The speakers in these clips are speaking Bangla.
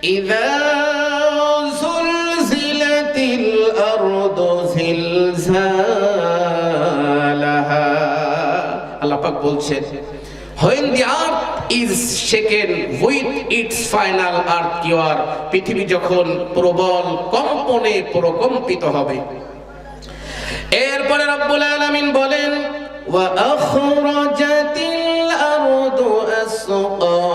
ইযা যুলজিলাতিল আরদু জিলজালাহা। আল্লাহ পাক বলছেন, when the earth is shaken with its final earthquake, পৃথিবী যখন প্রবল কম্পনে প্রকম্পিত হবে। এরপরে রব্বুল আলামিন বলেন, ওয়া আখরাজাতিল আরদু আসকালাহা,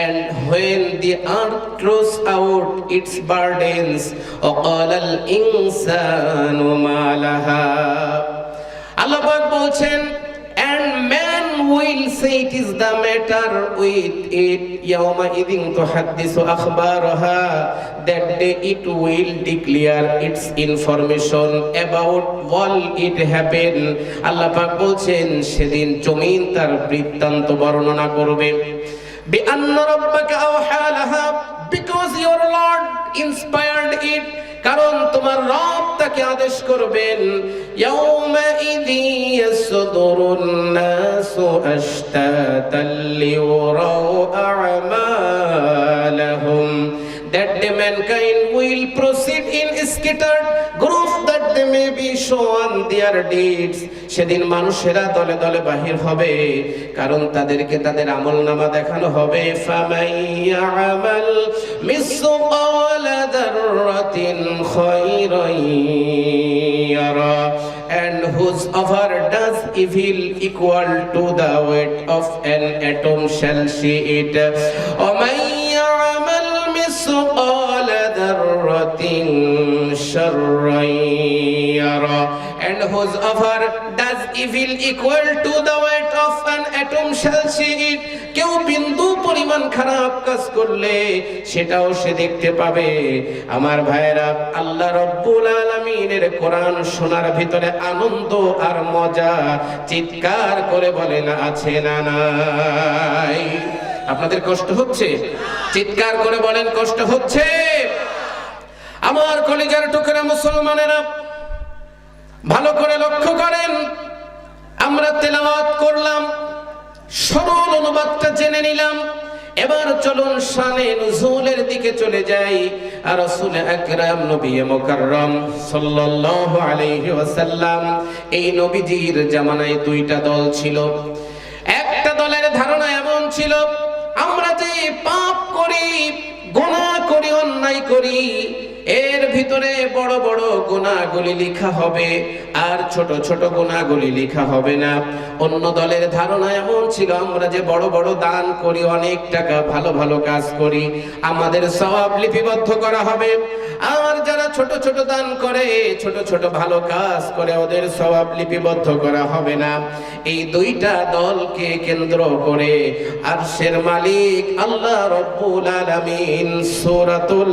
and when the earth throws out its burdens, ওয়াকালাল ইনসানু মা লাহা। আল্লাহ পাক বলছেন, and man will say it is the matter with it, yawma idhin tuhaddisu akhbaraha, that day it will declare its information about all it happened. আল্লাহ পাক বলছেন, সেদিন জমিন তার বৃত্তান্ত বর্ণনা করবে। বিআন্না রাব্বাকা আওহা Laha, because your Lord inspired it, কারণ তোমার রব তাকে আদেশ করবেন। ইয়াউমা ইযি ইয়াসদুরুন নাসু আশতাতাল লিউরাউ আমালাহুম, that the mankind will proceed in scattered groups that they may be shown their deeds. সেদিন মানুষেরা দলে দলে বাহির হবে, কারণ তাদেরকে তাদের আমলনামা দেখানো হবে। ফামাইয়ামাল মিসকালা যাররাতিন খায়রান ইয়ারা, and whosoever does evil equal to the weight of an atom shall see it. وَمَن مِثْقَالَ ذَرَّةٍ شَرًّا يَرَهُ, and whosoever does evil equal to the weight of an atom shall see it. কেউ বিন্দু পরিমাণ খারাপ কাজ করলে সেটাও সে দেখতে পাবে। আমার ভাইরা, আল্লাহ রাব্বুল আলামিনের কোরআন শোনার ভিতরে আনন্দ আর মজা চিৎকার করে বলেন আছে না নাই? আপনাদের কষ্ট হচ্ছে? চিৎকার করে বলেন কষ্ট হচ্ছে? আমার কলিজার টুকরা মুসলমানেরা, ভালো করে লক্ষ্য করেন। আমরা তেলাওয়াত করলাম, সরল অনুবাদটা জেনে নিলাম। এবার চলুন শানে নুজুলের দিকে চলে যাই। আর রাসূল আকরাম নবী মুকাররম সাল্লাল্লাহু আলাইহি ওয়াসাল্লাম, এই নবীজির জামানায় দুইটা দল ছিল। একটা দলের ধারণা এমন ছিল, আমরা যে পাপ করি, গুনাহ করি, অন্যায় করি, এর ভিতরে বড় বড় গুনাহগুলি লেখা হবে আর ছোট ছোট গুনাহগুলি লেখা হবে না। অন্য দলের ধারণা এমন ছিল, আমরা যে বড় বড় দান করি, অনেক টাকা, ভালো ভালো কাজ করি, আমাদের সওয়াব লিপিবদ্ধ করা হবে। আর যারা ছোট ছোট দান করে, ছোট ছোট ভালো কাজ করে, ওদের সওয়াব লিপিবদ্ধ করা হবে না। এই দুইটা দলকে কেন্দ্র করে আরশের মালিক আল্লাহ রাব্বুল আলামিন সূরাতুল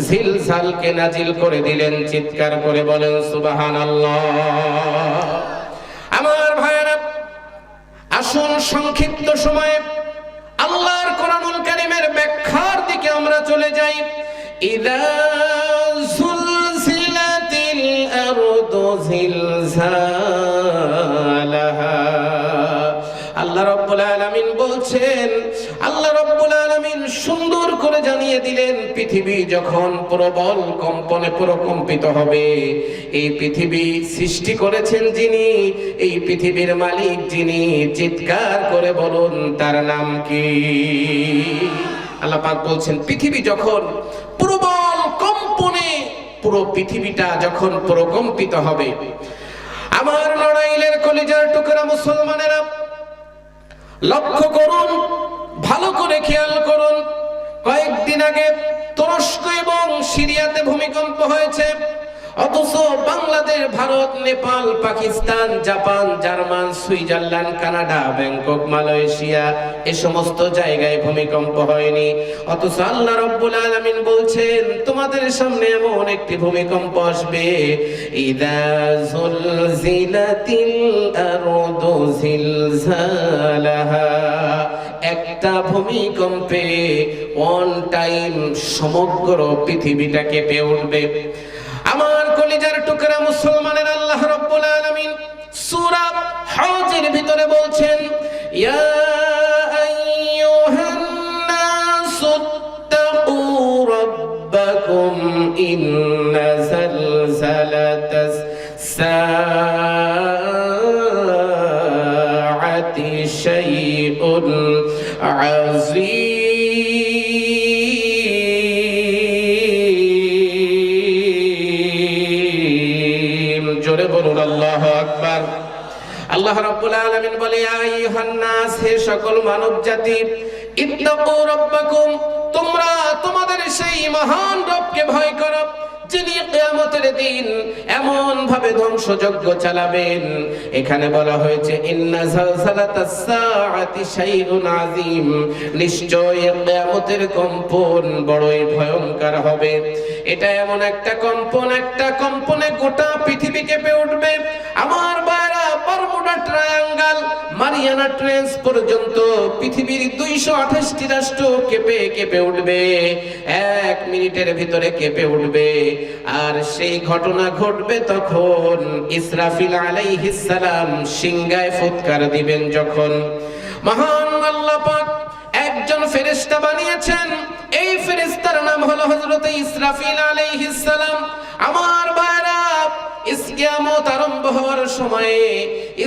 জিলজালকে নাজিল করে দিলেন। চিৎকার করে বলেন সুবহানাল্লাহ। আমার ভাইরা, আসুন সংক্ষিপ্ত সময়ে আল্লাহর কোরআনুল কারীমের ব্যাখ্যার দিকে আমরা চলে যাই। ইযা যুলজিলাতিল আরদু জিলজালাহা, আল্লাহ রাব্বুল আলামিন বলছেন, আল্লাহ রাব্বুল আলামিন সুন্দর করে জানিয়ে দিলেন, পৃথিবী যখন প্রবল কম্পনে প্রকম্পিত হবে, এই পৃথিবী সৃষ্টি করেছেন যিনি, এই পৃথিবীর মালিক যিনি, চিৎকার করে বলুন তার নাম কি? আল্লাহ পাক বলছেন, পৃথিবী যখন প্রবল কম্পনে, পুরো পৃথিবীটা যখন প্রকম্পিত হবে। আমার লড়াইলের কলিজার টুকরা মুসলমানেরা, লক্ষ্য করুন, ভালো করে খেয়াল করুন। কয়েকদিন আগে তুরস্ক এবং সিরিয়াতে ভূমিকম্প হয়েছে, অথচ Bangladesh, Bharat, Nepal, Pakistan, Japan, German, Switzerland, Canada, Bangkok, Malaysia, এই সমস্ত জায়গায় ভূমিকম্প হয়নি। অথচ আল্লাহ রাব্বুল আলামিন বলছেন, তোমাদের সামনে এমন একটি ভূমিকম্প আসবে, ইযা যুলজিলাতিল আরদু জিলজালাহা, একটা ভূমিকম্পে ওয়ান টাইম সমগ্র পৃথিবীটা কেঁপে উঠবে। আমার কলিজার টুকরা মুসলমানের, আল্লাহ রাব্বুল আলামিন সূরা হজের ভিতরে বলছেন, ইয়া শাইউন আযীম। জোরে বলুন আল্লাহু আকবার। আল্লাহ রাব্বুল আলামিন বলে, ইয়া আইয়ুহান নাস, হে সকল মানব জাতি, ইত্তাকু রাব্বাকুম, তোমরা তোমাদের সেই মহান রবকে ভয় করো, যিনি কিয়ামতের দিন এমন ভাবে ধ্বংসযজ্ঞ চালাবেন। এখানে বলা হয়েছে ইন্না যালজালাতাস সাআতি শাইউন আযীম, নিশ্চয়ই কিয়ামতের কম্পন বড়ই ভয়ঙ্কর হবে। এটা এমন একটা কম্পনে গোটা পৃথিবী কেঁপে উঠবে। আমার ভাইরা, বারমুডা ট্রায়াঙ্গল, মারিয়ানা ট্রেঞ্চ পর্যন্ত পৃথিবীর 228টি রাষ্ট্র কেঁপে উঠবে, 1 মিনিটের ভিতরে কেঁপে উঠবে। আর সেই ঘটনা ঘটবে তখন ইসরাফিল আলাইহিস সালাম সিংহায় ফুৎকার দিবেন যখন। মহান আল্লাহ পাক একজন ফেরেশতা বানিয়েছেন, এই ফেরেশতার নাম হলো হযরত ইসরাফিল আলাইহিস সালাম। আমার ভাইরা, কিয়ামত আরম্ভ হওয়ার সময়ে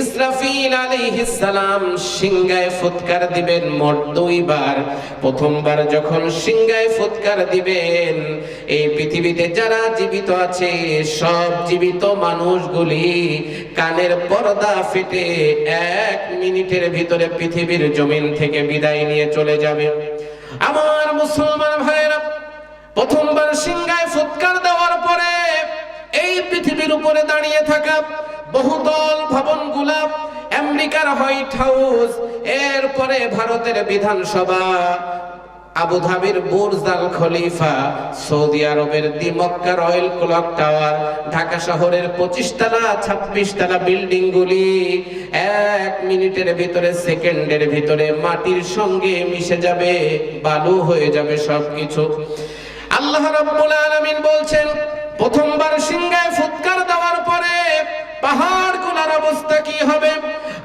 ইসরাফিল আলাইহিস সালাম সিংহায় ফুৎকার দিবেন মোট 2 বার। প্রথমবার যখন সিংহায় ফুৎকার দিবেন, এই পৃথিবীতে যারা জীবিত আছে সব জীবিত মানুষগুলি কানের পর্দা ফেটে 1 মিনিটের ভিতরে পৃথিবীর জমিন থেকে বিদায় নিয়ে চলে যাবে। আমার মুসলমান ভাইরা, প্রথমবার সিংহায় ফুৎকার দেওয়ার পরে এই পৃথিবীর উপরে দাঁড়িয়ে থাকা বহুতল ভবনগুলা, আমেরিকার হোয়াইট হাউস, এরপরে ভারতের বিধানসভা, আবুধাবির বুর্জ আল খলিফা, সৌদি আরবের the Mecca royal clock tower, Dhaka শহরের 25 তলা 26 তলা বিল্ডিং গুলি 1 মিনিটের ভিতরে, সেকেন্ডের ভিতরে মাটির সঙ্গে মিশে যাবে, বালু হয়ে যাবে সবকিছু। আল্লাহ রাব্বুল আলামিন বলছেন, প্রথমবার সিংহায় ফুৎকার দেওয়ার পরে পাহাড়গুলোর অবস্থা কি হবে?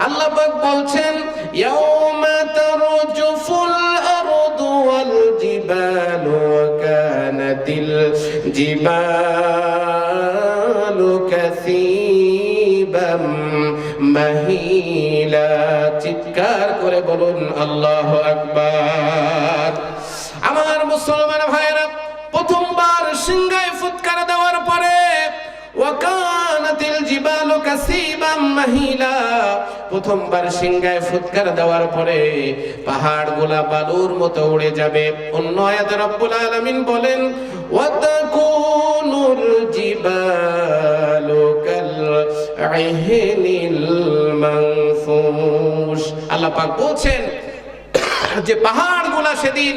আল্লাহ পাক বলছেন, ইয়াউমা তারজুফুল আরদু ওয়াল জিবালু ওয়া কানাতিল জিবালু কাসীবাম মাহিলা। চিৎকার করে বলুন আল্লাহু আকবার। আমার মুসলমান ভাইরা, প্রথমবার সিংহায় ফুৎকার দেওয়ার পরে ওয়াকানাতিল জিবালু কাসীবাম মাহিলা, প্রথমবার সিংহায় ফুৎকার দেওয়ার পরে পাহাড়গুলা বালুর মতো উড়ে যাবে। অন্য আয়াতে রব্বুল আলামিন বলেন, ওয়াতাকুনুল জিবালু কাল ইহনিল মানফুশ। আল্লাহ পাক বলছেন যে পাহাড়গুলা সেদিন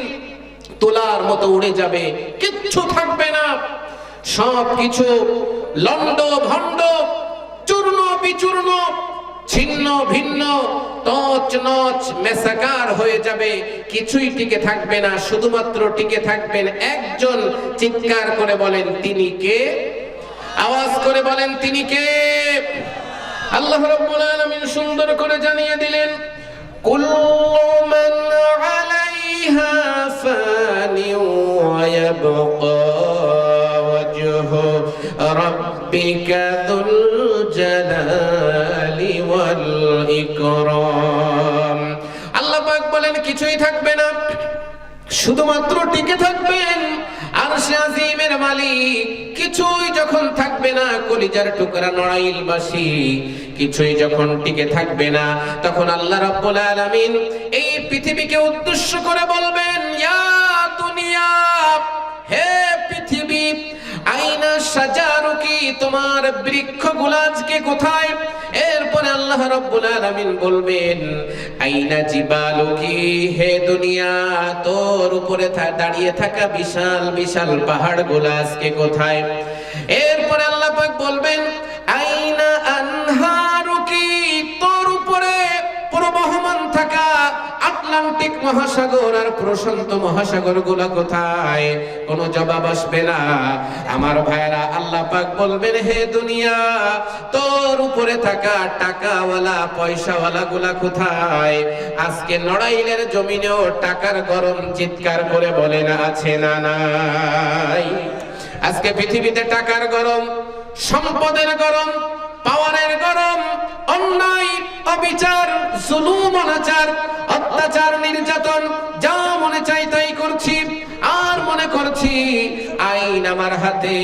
তোলার মতো উড়ে যাবে, কিচ্ছু থাকবে না, সবকিছু লন্ড ভন্ড, চূর্ণ বিচূর্ণ, ছিন্ন ভিন্ন, তছ নছ মেসাকার হয়ে যাবে, কিছুই টিকে থাকবে না। শুধুমাত্র টিকে থাকবেন একজন। চিৎকার করে বলেন, তিনি কে? আওয়াজ করে বলেন, তিনি কে? আল্লাহ রাব্বুল আলামিন সুন্দর করে জানিয়ে দিলেন, কুল্লু মান আলাইহা ফানি ওয়া ইয়াবকা ওয়াজহু রাব্বিকা যুল জালালি ওয়াল ইকরাম। আল্লাহ পাক বলেন, কিছুই থাকবে না, শুধুমাত্র টিকে থাকবেন আরশে আজিমের মালিক। কিছুই যখন থাকবে না, কলিজার টুকরা নড়াইলবাসী, কিছুই যখন টিকে থাকবে না, তখন আল্লাহ রাব্বুল আলামিন এই পৃথিবীকে উদ্দেশ্য করে বলবেন, ইয়া দুনিয়া, হে পৃথিবী, আইনা সাজারুকি, তোমার বৃক্ষগুলো আজকে কোথায়? এরপরে আল্লাহ রাব্বুল আলামিন বলবেন, আইনা জিবালুকি, হে দুনিয়া, তোর উপরে দাঁড়িয়ে থাকা বিশাল বিশাল পাহাড়গুলো আজকে কোথায়? এরপরে আল্লাহ পাক বলবেন, আইনা আনহারুকি, তোর উপরে প্রবহমান থাকা আটলান্টিক মহাসাগর আর প্রশান্ত মহাসাগর গুলা কোথায়? কোনো জবাব আসবে না। আমার ভাইরা, আল্লাহ পাক বলবেন, হে দুনিয়া, তোর উপরে থাকা টাকাওয়ালা পয়সাওয়ালা গুলা কোথায়? আজকে নড়াইলের জমিনেও টাকার গরম, চিৎকার করে বলেন, আছে না নাই? আজকে পৃথিবীতে টাকার গরম, সম্পদের গরম, পাওয়ারের গরম, অন্যায়, অবিচার, জুলুম, অনাচার, বলছি, আইন আমার হাতে,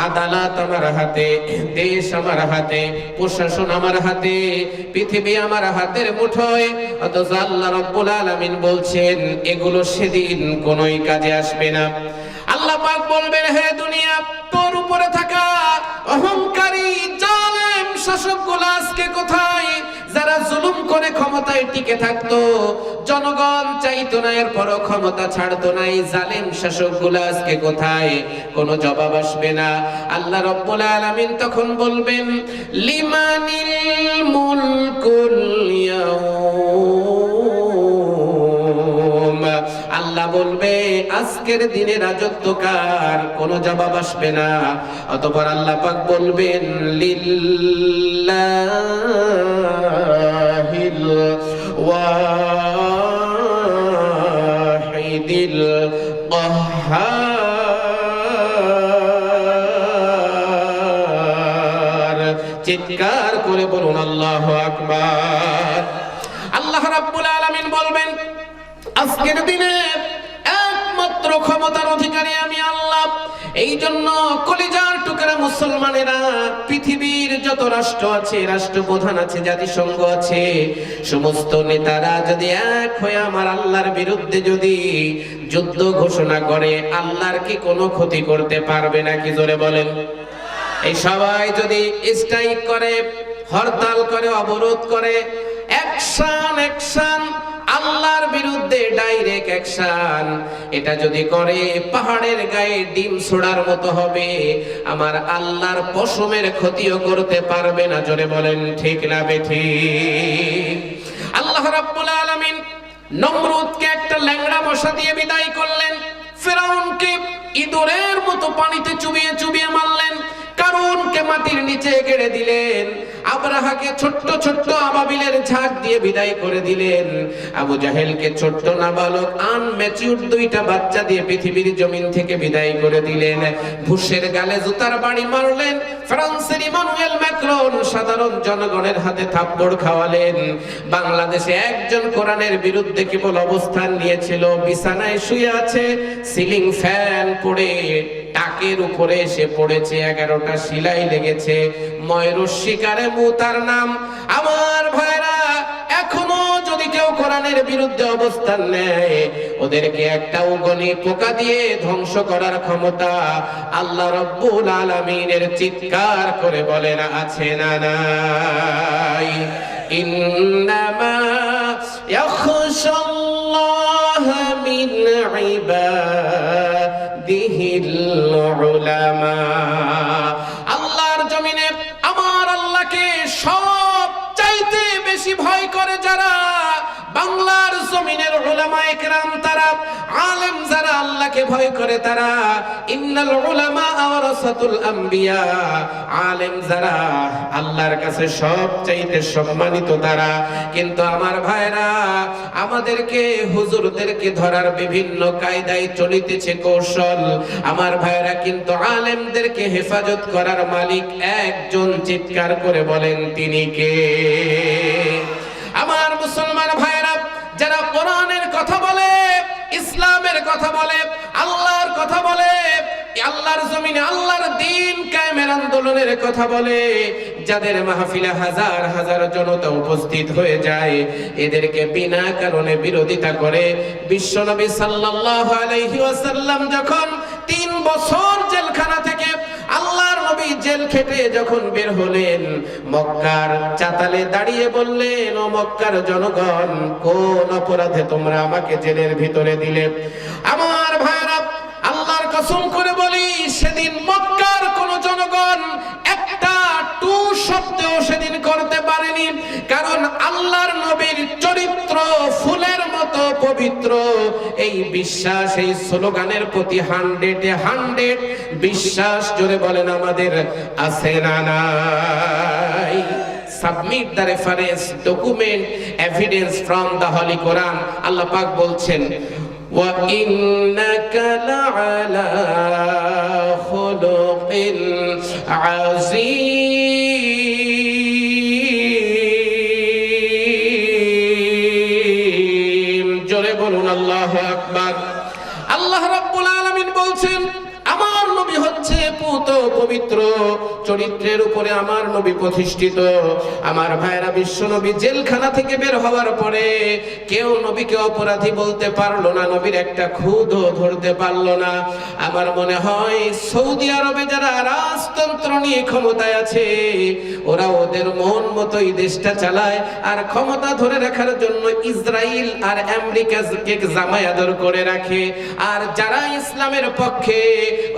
আদালত আমার হাতে, দেশ আমার হাতে, প্রশাসন আমার হাতে, পৃথিবী আমার হাতের মুঠোয়। অথচ আল্লাহ রাব্বুল আলামিন বলছেন এগুলো সেদিন কোনোই কাজে আসবে না। আল্লাহ পাক বলবেন, হে দুনিয়া, তোর উপরে থাকা অহংকারী জালেম শাসকগুলো আজকে কোথায়? যারা জুলুম করে ক্ষমতায় টিকে থাকতো, জনগণ চাইতো না, এরপরও ক্ষমতা ছাড়তো না, এই জালেম শাসকগুলো আজকে কোথায়? কোনো জবাব আসবে না। আল্লাহ রাব্বুল আলামিন তখন বলবেন, লিমানিল মুলকুল ইয়াউম। আল্লাহ বলবে আজকের দিনে রাজত্ব কার? কোনো জবাব আসবে না। অতঃপর আল্লাহ পাক বলবেন, লিল্লাহিল ওয়াহিদিল কাহ্হার। চিৎকার করে বলুন আল্লাহু আকবার। আল্লাহ রাব্বুল আলামিন বলবেন আজকের দিনে একমাত্র ক্ষমতার অধিকারী আমি আল্লাহ। এই জন্য কলিজার টুকরা মুসলমানেরা, পৃথিবীর যত রাষ্ট্র আছে, রাষ্ট্রপ্রধান আছে, জাতিসংঘ আছে, সমস্ত নেতারা যদি এক হয়ে আমার আল্লাহর বিরুদ্ধে যদি যুদ্ধ ঘোষণা করে, আল্লাহর কি কোনো ক্ষতি করতে পারবে নাকি? জোরে বলেন। এই সবাই যদি স্ট্রাইক করে, হরতাল করে, অবরোধ করে, অ্যাকশন আল্লাহর বিরুদ্ধে ডাইরেক্ট অ্যাকশন, এটা যদি করে পাহাড়ের গায়ে ডিম ছোড়ার মতো হবে। আমার আল্লাহর পশমের ক্ষতিও করতে পারবে না। জোরে বলেন ঠিক না বেঠিক? আল্লাহ রাব্বুল আলামিন নমরুদকে একটা ল্যাংড়া মশা দিয়ে বিদায় করলেন, ফিরাউনকে ইঁদুরের মতো পানিতে চুবিয়ে চুবিয়ে মারলেন, কারুনকে মাটির নিচে গেড়ে দিলেন, আবরাহাকে ছোট্ট ছোট্ট আবাবিলের ঝাঁক দিয়ে বিদায় করে দিলেন, আবু জাহেলকে ছোট্ট নাবালক আনম্যাচিউর দুইটা বাচ্চা দিয়ে পৃথিবীর জমিন থেকে বিদায় করে দিলেন, ঘুষের গালে জুতার বাড়ি মারলেন, ফ্রান্সের ইমানুয়েল ম্যাক্রন সাধারণ জনগণের হাতে থাপ্পড় খাওয়ালেন। বাংলাদেশে একজন কোরআনের বিরুদ্ধে কেবল অবস্থান নিয়েছিল, বিছানায় শুয়ে আছে, সিলিং ফ্যান পড়ে টাকের উপরে এসে পড়েছে, 11টা শিলাই লেগেছে, ময়ূরশিকারে মুতার নাম। আমার ভাইরা, এখনো যদি কেউ কোরআনের বিরুদ্ধে অবস্থান নেয়, ওদেরকে একটা উগনি পোকা দিয়ে ধ্বংস করার ক্ষমতা আল্লাহ রাব্বুল আলামিনের। চিৎকার করে বলেন আছে না নাই? ইন্নামা ইয়াখশাল্লাহ মিন ইবাদিহিল উলামা। আল্লাহর জমিনে আমার আল্লাহকে সব চাইতে বেশি ভয় করে যারা, বাংলার জমিনের উলামায়ে কেরাম, তারা আলেম যারা আল্লাহকে ভয় করে তারা। ইন্নাল উলামা ওয়ারাসাতুল আম্বিয়া, আলেম যারা আল্লাহর কাছে সব চাইতে সম্মানিত তারা। কিন্তু আমার ভাইরা, আমাদেরকে হুজুরদেরকে ধরার বিভিন্ন কায়দায় চলিতেছে কৌশল। আমার ভাইরা, কিন্তু আলেমদেরকে হেফাজত করার মালিক একজন। চিৎকার করে বলেন তিনি কে? আমার মুসলমান ভাইরা, যারা কোরআনের কথা বলে, ইসলামের কথা বলে, আল্লাহর কথা বলে, আল্লাহর জমিনে আল্লাহর দ্বীন কায়েমের আন্দোলনের কথা বলে, যাদের মাহফিলে হাজার হাজার জনতা উপস্থিত হয়ে যায়, এদেরকে বিনা কারণে বিরোধিতা করে। বিশ্বনবী সাল্লাল্লাহু আলাইহি ওয়াসাল্লাম যখন 3 বছর জেলখানা থেকে আল্লাহর নবী জেল খেটে যখন বের হলেন, মক্কার চাতালে দাঁড়িয়ে বললেন, ও মক্কার জনগণ, কোন অপরাধে তোমরা আমাকে জেলের ভিতরে দিলে? আমার ভাইরা, আল্লাহর কসম করে বলি, সেদিন মক্কার কোন জনগণ একটা টু শব্দও সেদিন করতে পারেনি। কারণ আল্লাহর নবীর চরিত্র ফুলের মতো পবিত্র। এই বিশ্বাস, এই স্লোগানের প্রতি 100 বিশ্বাস, জোরে বলেন আমাদের আছে না নাই? Submit the reference, document, evidence from the Holy Quran. আল্লাহ পাক বলছেন, ওয়া ইন্নাকা লাআলা খুলুকিন আযীম। জোরে বলুন আল্লাহু আকবার। আল্লাহ রাব্বুল আলামিন বলছেন আমার নবী হচ্ছে পুত পবিত্র চরিত্রের উপরে আমার নবী প্রতিষ্ঠিত। আমার ভাইরা, বিশ্ব নবী জেলখানা থেকে বের হওয়ার পরে কেউ নবীকে অপরাধী বলতে পারলো না, নবীর একটা খুদও ধরতে পারলো না। আমার মনে হয় সৌদি আরবে যারা রাজতন্ত্র নিয়ে ক্ষমতায় আছে ওরা ওদের মন মতোই দেশটা চালায়, আর ক্ষমতা ধরে রাখার জন্য ইসরায়েল আর আমেরিকাকে জামায়াদর করে রাখে। আর যারা ইসলামের পক্ষে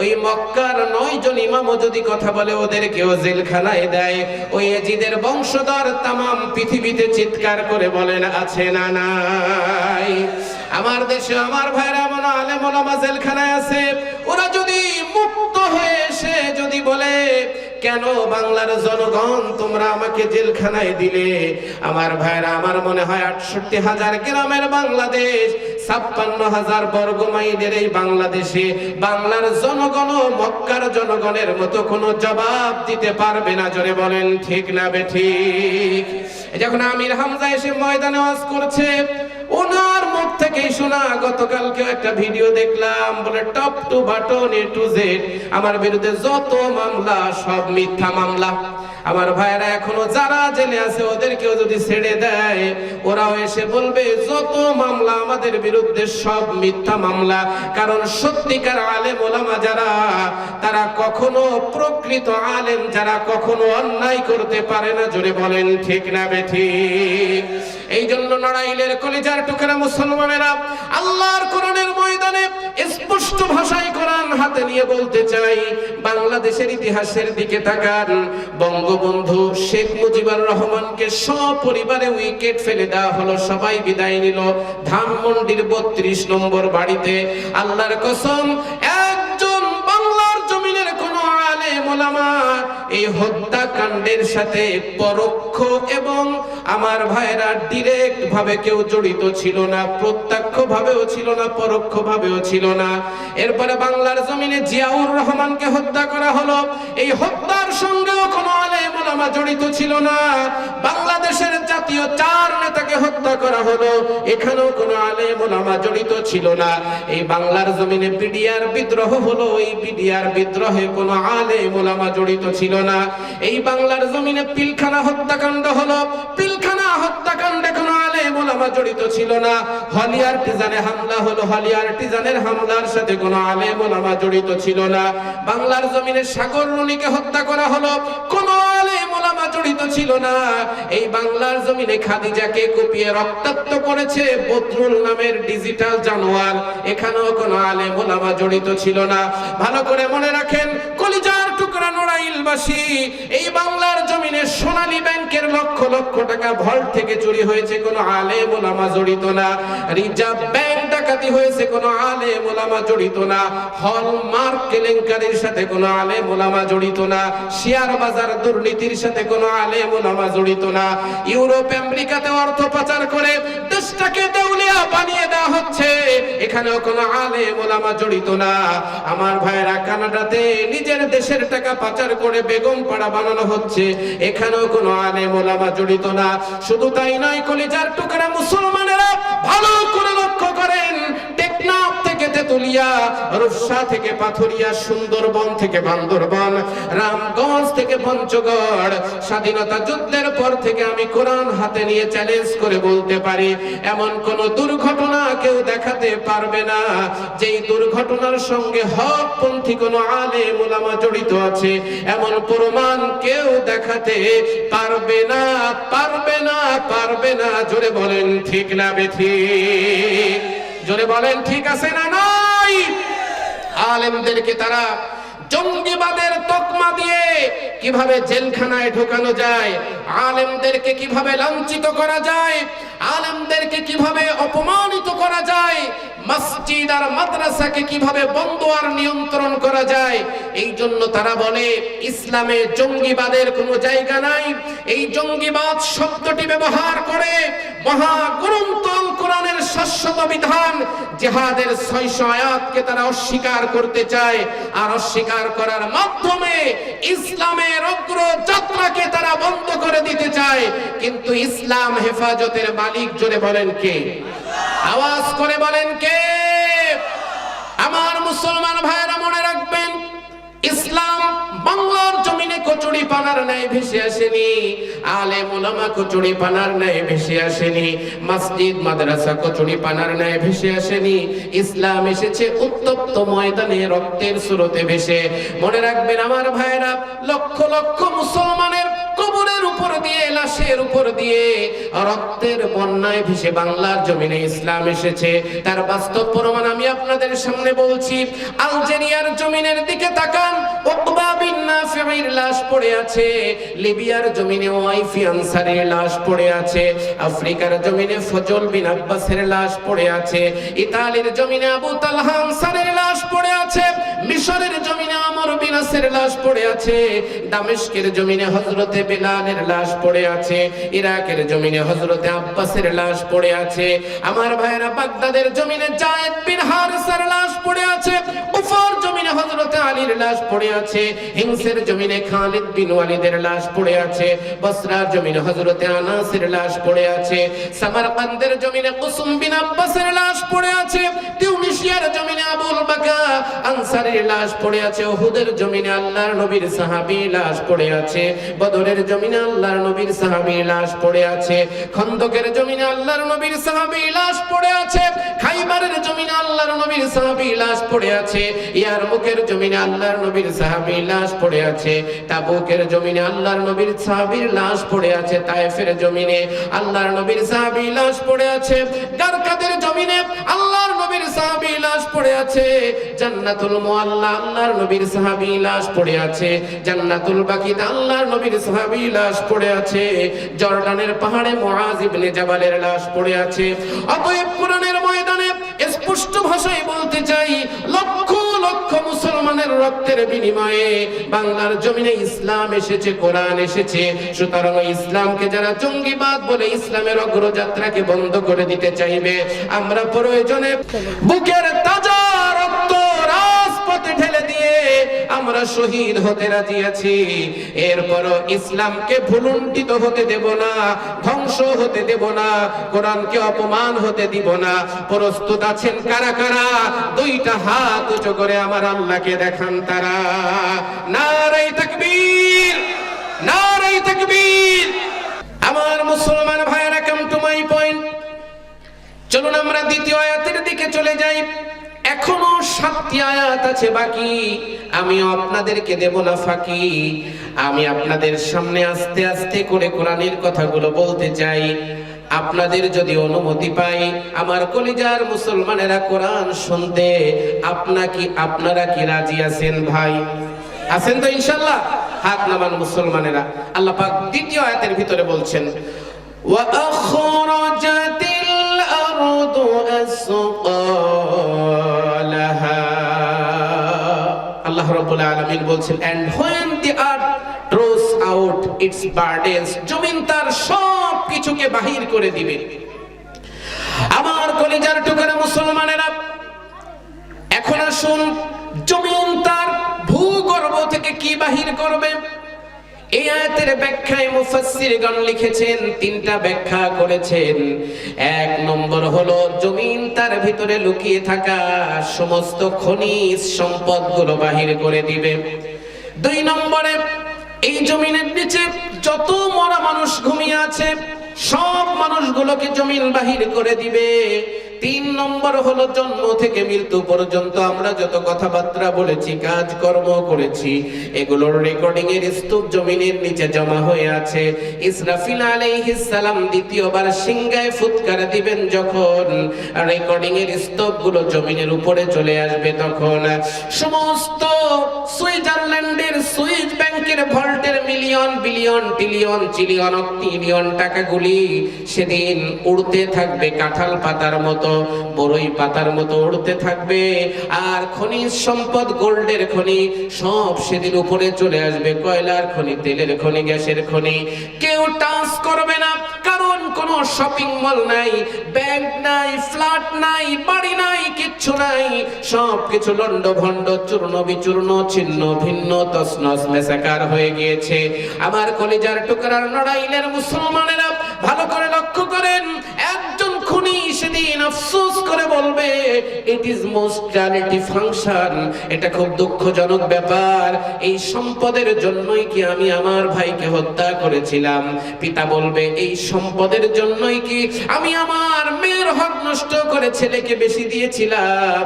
ওই মক্কার 9 জন ইমামও যদি কথা বলে ওদেরকেও জেলখানায় দেয়। ওই ইয়াজিদের বংশধর তামাম পৃথিবীতে চিৎকার করে বলেন আছে না নাই? আমার দেশে আমার ভাইরা এমন আলেম ওলামা জেলখানায় আছে, ওরা যদি মুক্ত হয়ে এসে যদি বলে কেন বাংলার জনগণ তোমরা আমাকে জেলখানায় দিলে, আমার ভাইরা আমার মনে হয় 68,000 গ্রামের বাংলাদেশ, 56,000 বর্গ মাইলের এই বাংলাদেশে বাংলার জনগণ মক্কার জনগণের মতো কোনো জবাব দিতে পারবে না। জোরে বলেন ঠিক না বেঠিক? যখন আমির হামজা এসে ময়দানে ওয়াজ করছে ওনার মুখ থেকেই শোনা, গতকালকে একটা ভিডিও দেখলাম, বলে top two button A to Z আমার বিরুদ্ধে যত মামলা সব মিথ্যা মামলা। আমার ভাইরা এখনো যারা জেলে আছে ওদেরকেও যদি ছেড়ে দেয় ওরাও এসে বলবে যত মামলা আমাদের বিরুদ্ধে সব মিথ্যা মামলা। কারণ সত্যিকার আলেম ওলামা যারা, তারা কখনো প্রকৃত আলেম যারা কখনো অন্যায় করতে পারে না। জোরে বলেন ঠিক না বেঠিক? এই জন্য নড়াইলের কলিজার টুকরা মুসলমানেরা আল্লাহর কোরআনের ময়দানে স্পষ্ট ভাষায় কোরআন হাতে নিয়ে বলতে চাই, বাংলাদেশের ইতিহাসের দিকে তাকান। বঙ্গবন্ধু শেখ মুজিবুর রহমানকে সপরিবারে উইকেট ফেলে দেওয়া হলো, সবাই বিদায় নিল ধানমন্ডির 32 নম্বর বাড়িতে। আল্লাহর কসম, একজন বাংলার জমিনের কোন আলেম ওলামা এই হত্যাকাণ্ডের সাথে পরোক্ষ এবং আমার ভাইরা ডিরেক্ট ভাবে কেউ জড়িত ছিল না, প্রত্যক্ষ ভাবেও ছিল না, পরোক্ষ ভাবেও ছিল না। এরপরে বাংলার জমিনে জিয়াউর রহমানকে হত্যা করা হলো, এই হত্যার সঙ্গেও কোনো আলেম ওলামা জড়িত ছিল না। বাংলাদেশের জাতীয় 4 নেতাকে হত্যা করা হলো, এখানেও কোনো আলেম ওলামা জড়িত ছিল না। এই বাংলার জমিনে বিডিআর বিদ্রোহ হলো, এই বিডিআর বিদ্রোহে কোনো আলেম ওলামা জড়িত ছিল না। এই বাংলার জমিনে পিলখানা হত্যাকাণ্ড হলো, পিলখানা হত্যাকাণ্ডে কোনো আলেম ওলামা জড়িত ছিল না। হলিয়ার টিজানে হামলা হলো, হলিয়ার টিজানের হামলার সাথে কোনো আলেম ওলামা জড়িত ছিল না। বাংলার জমিনে সাগর রুনিকে হত্যা করা হলো, কোনো আলেম ওলামা জড়িত ছিল না। এই বাংলার জমিনে খাদিজাকে কুপিয়ে রক্তাক্ত করেছে বদরুল নামের ডিজিটাল জানোয়ার, এখানেও কোনো আলেম ওলামা জড়িত ছিল না। ভালো করে মনে রাখেন কলিজার টুকরা নড়াইলবাসী, এই বাংলার জমিনে সোনালী ব্যাংকের লক্ষ লক্ষ টাকা ভল্ট থেকে চুরি হয়েছে, কোনো আলেম ওলামা জড়িত না। রিজার্ভ ব্যাংক ডাকাতি হয়েছে, কোনো আলেম ওলামা জড়িত না। হলমার্ক কেলেঙ্কারির সাথে কোনো আলেম ওলামা জড়িত না। শেয়ার বাজার দুর্নীতির সাথে কোনো আলেম ওলামা জড়িত না। ইউরোপ আমেরিকাতে অর্থ পাচার করে দেশটাকে দেউলিয়া বানিয়ে দেওয়া হচ্ছে, এখানেও কোনো আলেম ওলামা জড়িত না। আমার ভাইরা কানাডাতে নিজের দেশের টাকা পাচার করে বেগম পাড়া বানানো হচ্ছে, এখানেও কোনো আলেম ওলামা জড়িত না। শুধু তাই নয়, কলিজার টুকরা মুসলমানেরা ভালো করে লক্ষ্য করেন, টেকনাফ থেকে তেতুলিয়া, রূপসা থেকে পাথুরিয়া, সুন্দরবন থেকে বান্দরবন, রামগঞ্জ থেকে পঞ্চগড়, স্বাধীনতা যুদ্ধের পর থেকে আমি কোরআন হাতে নিয়ে চ্যালেঞ্জ করে বলতে পারি, এমন কোন দুর্ঘটনা কেউ দেখাতে পারবে না যেই দুর্ঘটনার সঙ্গে হকপন্থী কোন আলেম ওলামা জড়িত আছে, এমন প্রমাণ কেউ দেখাতে পারবে না, পারবে না, পারবে না। জোরে বলেন ঠিক না বেঠিক? জোরে বলেন ঠিক আছে না নাই? আলেমদেরকে তারা জঙ্গিবাদের তকমা দিয়ে কিভাবে জেলখানায় ঢোকানো যায়, আলেমদেরকে কিভাবে লাঞ্ছিত করা যায়, আলেমদেরকে কিভাবে অপমানিত করা যায়, মসজিদ আর মাদ্রাসাকে কিভাবে বন্ধ আর নিয়ন্ত্রণ করা যায়, এই জন্য তারা বলে ইসলামে জঙ্গিবাদের কোনো জায়গা নাই। এই জঙ্গিবাদ শব্দটি ব্যবহার করে মহাগ্রন্থ আল কোরআনের শাশ্বত বিধান জিহাদের 600 আয়াতকে তারা অস্বীকার করতে চায়, আর অস্বীকার করার মাধ্যমে ইসলামের অগ্রযাত্রাকে তারা বন্ধ করে দিতে চায়। কিন্তু ইসলাম হেফাজতের মালিক, জোরে বলেন কে? আওয়াজ করে বলেন কে? মুসলমান ভাইরা মনে রাখবেন, ইসলাম বাংলার জমিনে কচুরি পানার ন্যায় ভেসে আসেনি, আলেম ওলামা কচুরি পানার ন্যায় ভেসে আসেনি, মসজিদ মাদ্রাসা কচুরি পানার ন্যায় ভেসে আসেনি। ইসলাম এসেছে উত্তপ্ত ময়দানে রক্তের স্রোতে ভেসে। মনে রাখবেন আমার ভাইরা, লক্ষ লক্ষ মুসলমানের কবরের উপর দিয়ে, লাশের উপর দিয়ে রক্তের বন্যায় ভেসে বাংলার জমিনে ইসলাম এসেছে। তার বাস্তব প্রমাণ আমি আপনাদের সামনে বলছি। আলজেরিয়ার জমিনের দিকে তাকান, উকবা বিন নাফির লাশ পড়ে আছে। লিবিয়ার জমিনে ওয়াইফি আনসারীর লাশ পড়ে আছে। আফ্রিকার জমিনে ফজল বিন আব্বাসের লাশ পড়ে আছে। ইতালির জমিনে আবু তালহা আনসারীর লাশ পড়ে আছে। মিশরের জমিনে আমর বিন আসের লাশ পড়ে আছে। দামেস্কের জমিনে হযরতে বেলালের লাশ পড়ে আছে। ইরাকের জমিনে হযরতে আব্বাসের লাশ পড়ে আছে। আমার ভাইরা, বাগদাদের জমিনে যায়েদ বিন হারিসার লাশ পড়ে আছে। উফার জমিনে হযরতে আলীর লাশ পড়ে আছে। হিমসের জমিনে খালিদ বিন ওয়ালিদের লাশ পড়ে আছে। বসরার জমিনে হযরতে আনাসের লাশ পড়ে আছে। সামারকান্দের জমিনে কুসুম বিন আব্বাসের লাশ পড়ে আছে। তিউনিসিয়ার জমিনে আবুল বাকা আনসারীর লাশ পড়ে আছে। উহুদের জমিনে আল্লাহর নবীর সাহাবী লাশ পড়ে আছে। বদরের জমিনে আল্লাহর নবীর সাহাবী লাশ পড়ে আছে। খন্দকের জমিনে আল্লাহর নবীর সাহাবী লাশ পড়ে আছে। খাইবারের জমিনে আল্লাহর নবীর সাহাবী লাশ পড়ে আছে। ইয়ারমুকের জমিনে আল্লাহর নবীর সাহাবী লাশ পড়ে আছে। তাবুকের জমিনে আল্লাহর নবীর সাহাবীর লাশ পড়ে আছে। তায়েফের জমিনে আল্লাহর নবীর সাহাবী লাশ পড়ে আছে। গারকাদের জমিনে আল্লাহর নবীর সাহাবী লাশ পড়ে আছে। জান্নাতুল মুআল্লা আল্লাহর নবীর সাহাবী লাশ পড়ে আছে। জান্নাতুল বাকিতে আল্লাহর নবীর সাহাবী লাশ পড়ে আছে। জর্ডানের পাহাড়ে মুআজ ইবনে জাবালের লাশ পড়ে আছে। অতএব কোরআনের ময়দানে স্পষ্ট ভাষায় বলতে চাই, লক্ষ লক্ষ মুসলমানের রক্তের বিনিময়ে বাংলার জমিনে ইসলাম এসেছে, কোরআন এসেছে। সুতরাং ইসলামকে যারা জঙ্গিবাদ বলে ইসলামের অগ্রযাত্রাকে বন্ধ করে দিতে চাইবে, আমরা প্রয়োজনে বুকের তাজা রক্ত রাজপথে ঢেলে দিয়ে আমরা শহীদ হতে রাজি আছি। এরপরও ইসলামকে ভুলুণ্ঠিত হতে দেব না, ধ্বংস হতে দেব না, কোরআনকে অপমান হতে দিব না। প্রস্তুত আছেন কারা কারা? দুইটা হাত উঁচু করে আমার আল্লাহকে দেখান তারা। নারে তাকবীর, নারে তাকবীর। আমার মুসলমান ভাইরা, কাম টু মাই পয়েন্ট। চলুন আমরা দ্বিতীয় আয়াতের দিকে চলে যাই। এখনো 7টি আয়াত আছে বাকি, আমি আপনাদেরকে দেব না ফাঁকি। আমি আপনাদের সামনে আস্তে আস্তে করে কোরআনের কথাগুলো বলতে চাই। আপনাদের যদি অনুমতি পাই, আমার কলিজার মুসলমানেরা, কোরআন শুনতে আপনারা কি রাজি আছেন ভাই? আছেন তো ইনশাআল্লাহ? হাত নামান মুসলমানেরা। আল্লাহ পাক দ্বিতীয় আয়াতের ভিতরে বলছেন, ওয়া আখরাজাতিল আরদু আসকালাহা। আল্লাহ রাব্বুল আলামিন বলছেন, and when the earth throws out its burdens, জমিন তার সব কিছুকে বাহির করে দিবে। আমার কলিজার টুকরা মুসলমানেরা, এখন আসুন, জমিন তার ভূগর্ভ থেকে কি বাহির করবে? এই আয়াতের ব্যাখ্যায় মুফাসসিরগণ লিখেছেন, 3টা ব্যাখ্যা করেছেন। 1 নম্বর হলো, জমিন তার ভিতরে লুকিয়ে থাকা সমস্ত খনিজ সম্পদগুলো বাহির করে দিবে। 2 নম্বরে, এই জমিনের নিচে যত মরা মানুষ ঘুমিয়ে আছে সব মানুষগুলোকে জমিন বাহির করে দিবে। 3 নম্বর হলো, জন্ম থেকে মৃত্যু পর্যন্ত আমরা যত কথাবার্তা বলেছি, কাজকর্ম করেছি, এগুলোর রেকর্ডিং এর স্তূপ জমিনের নিচে জমা হয়ে আছে। ইসরাফিল আলাইহিস সালাম দ্বিতীয়বার সিংহায় ফুৎকার দিবেন যখন, রেকর্ডিং এর স্তূপগুলো জমিনের উপরে চলে আসবে, তখন সমস্ত সুইজারল্যান্ডের সুইস ব্যাংকের ভল্টের মিলিয়ন, বিলিয়ন, ট্রিলিয়ন, চিলিয়ন, অক্টিলিয়ন টাকাগুলি সেদিন উড়তে থাকবে কাঁঠাল পাতার মতো, বড়ই পাতার মতো উড়তে থাকবে। আর খনিজ সম্পদ, গোল্ডের খনি সব সেদিন উপরে চলে আসবে। কয়লার খনি, তেলের খনি, গ্যাসের খনি কেউ টাচ করবে না, কারণ কোনো শপিং মল নাই, ব্যাংক নাই, ফ্ল্যাট নাই, বাড়ি নাই, কিচ্ছু নাই। সব কিছু লন্ড ভন্ড, চূর্ণ বিচূর্ণ, ছিন্ন ভিন্ন, তছনছ মেসাকার হয়ে গিয়েছে। আমার কলিজার টুকরার নড়াইলের মুসলমানেরা, ভালো করে লক্ষ্য করেন, একজন খুনি সেদিন আফসোস করে বলবে, ইট ইজ মোস্ট চারিটি ফাংশন, এটা খুব দুঃখজনক ব্যাপার, এই সম্পদের জন্যই কি আমি আমার ভাইকে হত্যা করেছিলাম। পিতা বলবে, এই সম্পদের জন্যই কি আমি আমার মেয়ের হক নষ্ট করে ছেলেকে বেশি দিয়েছিলাম।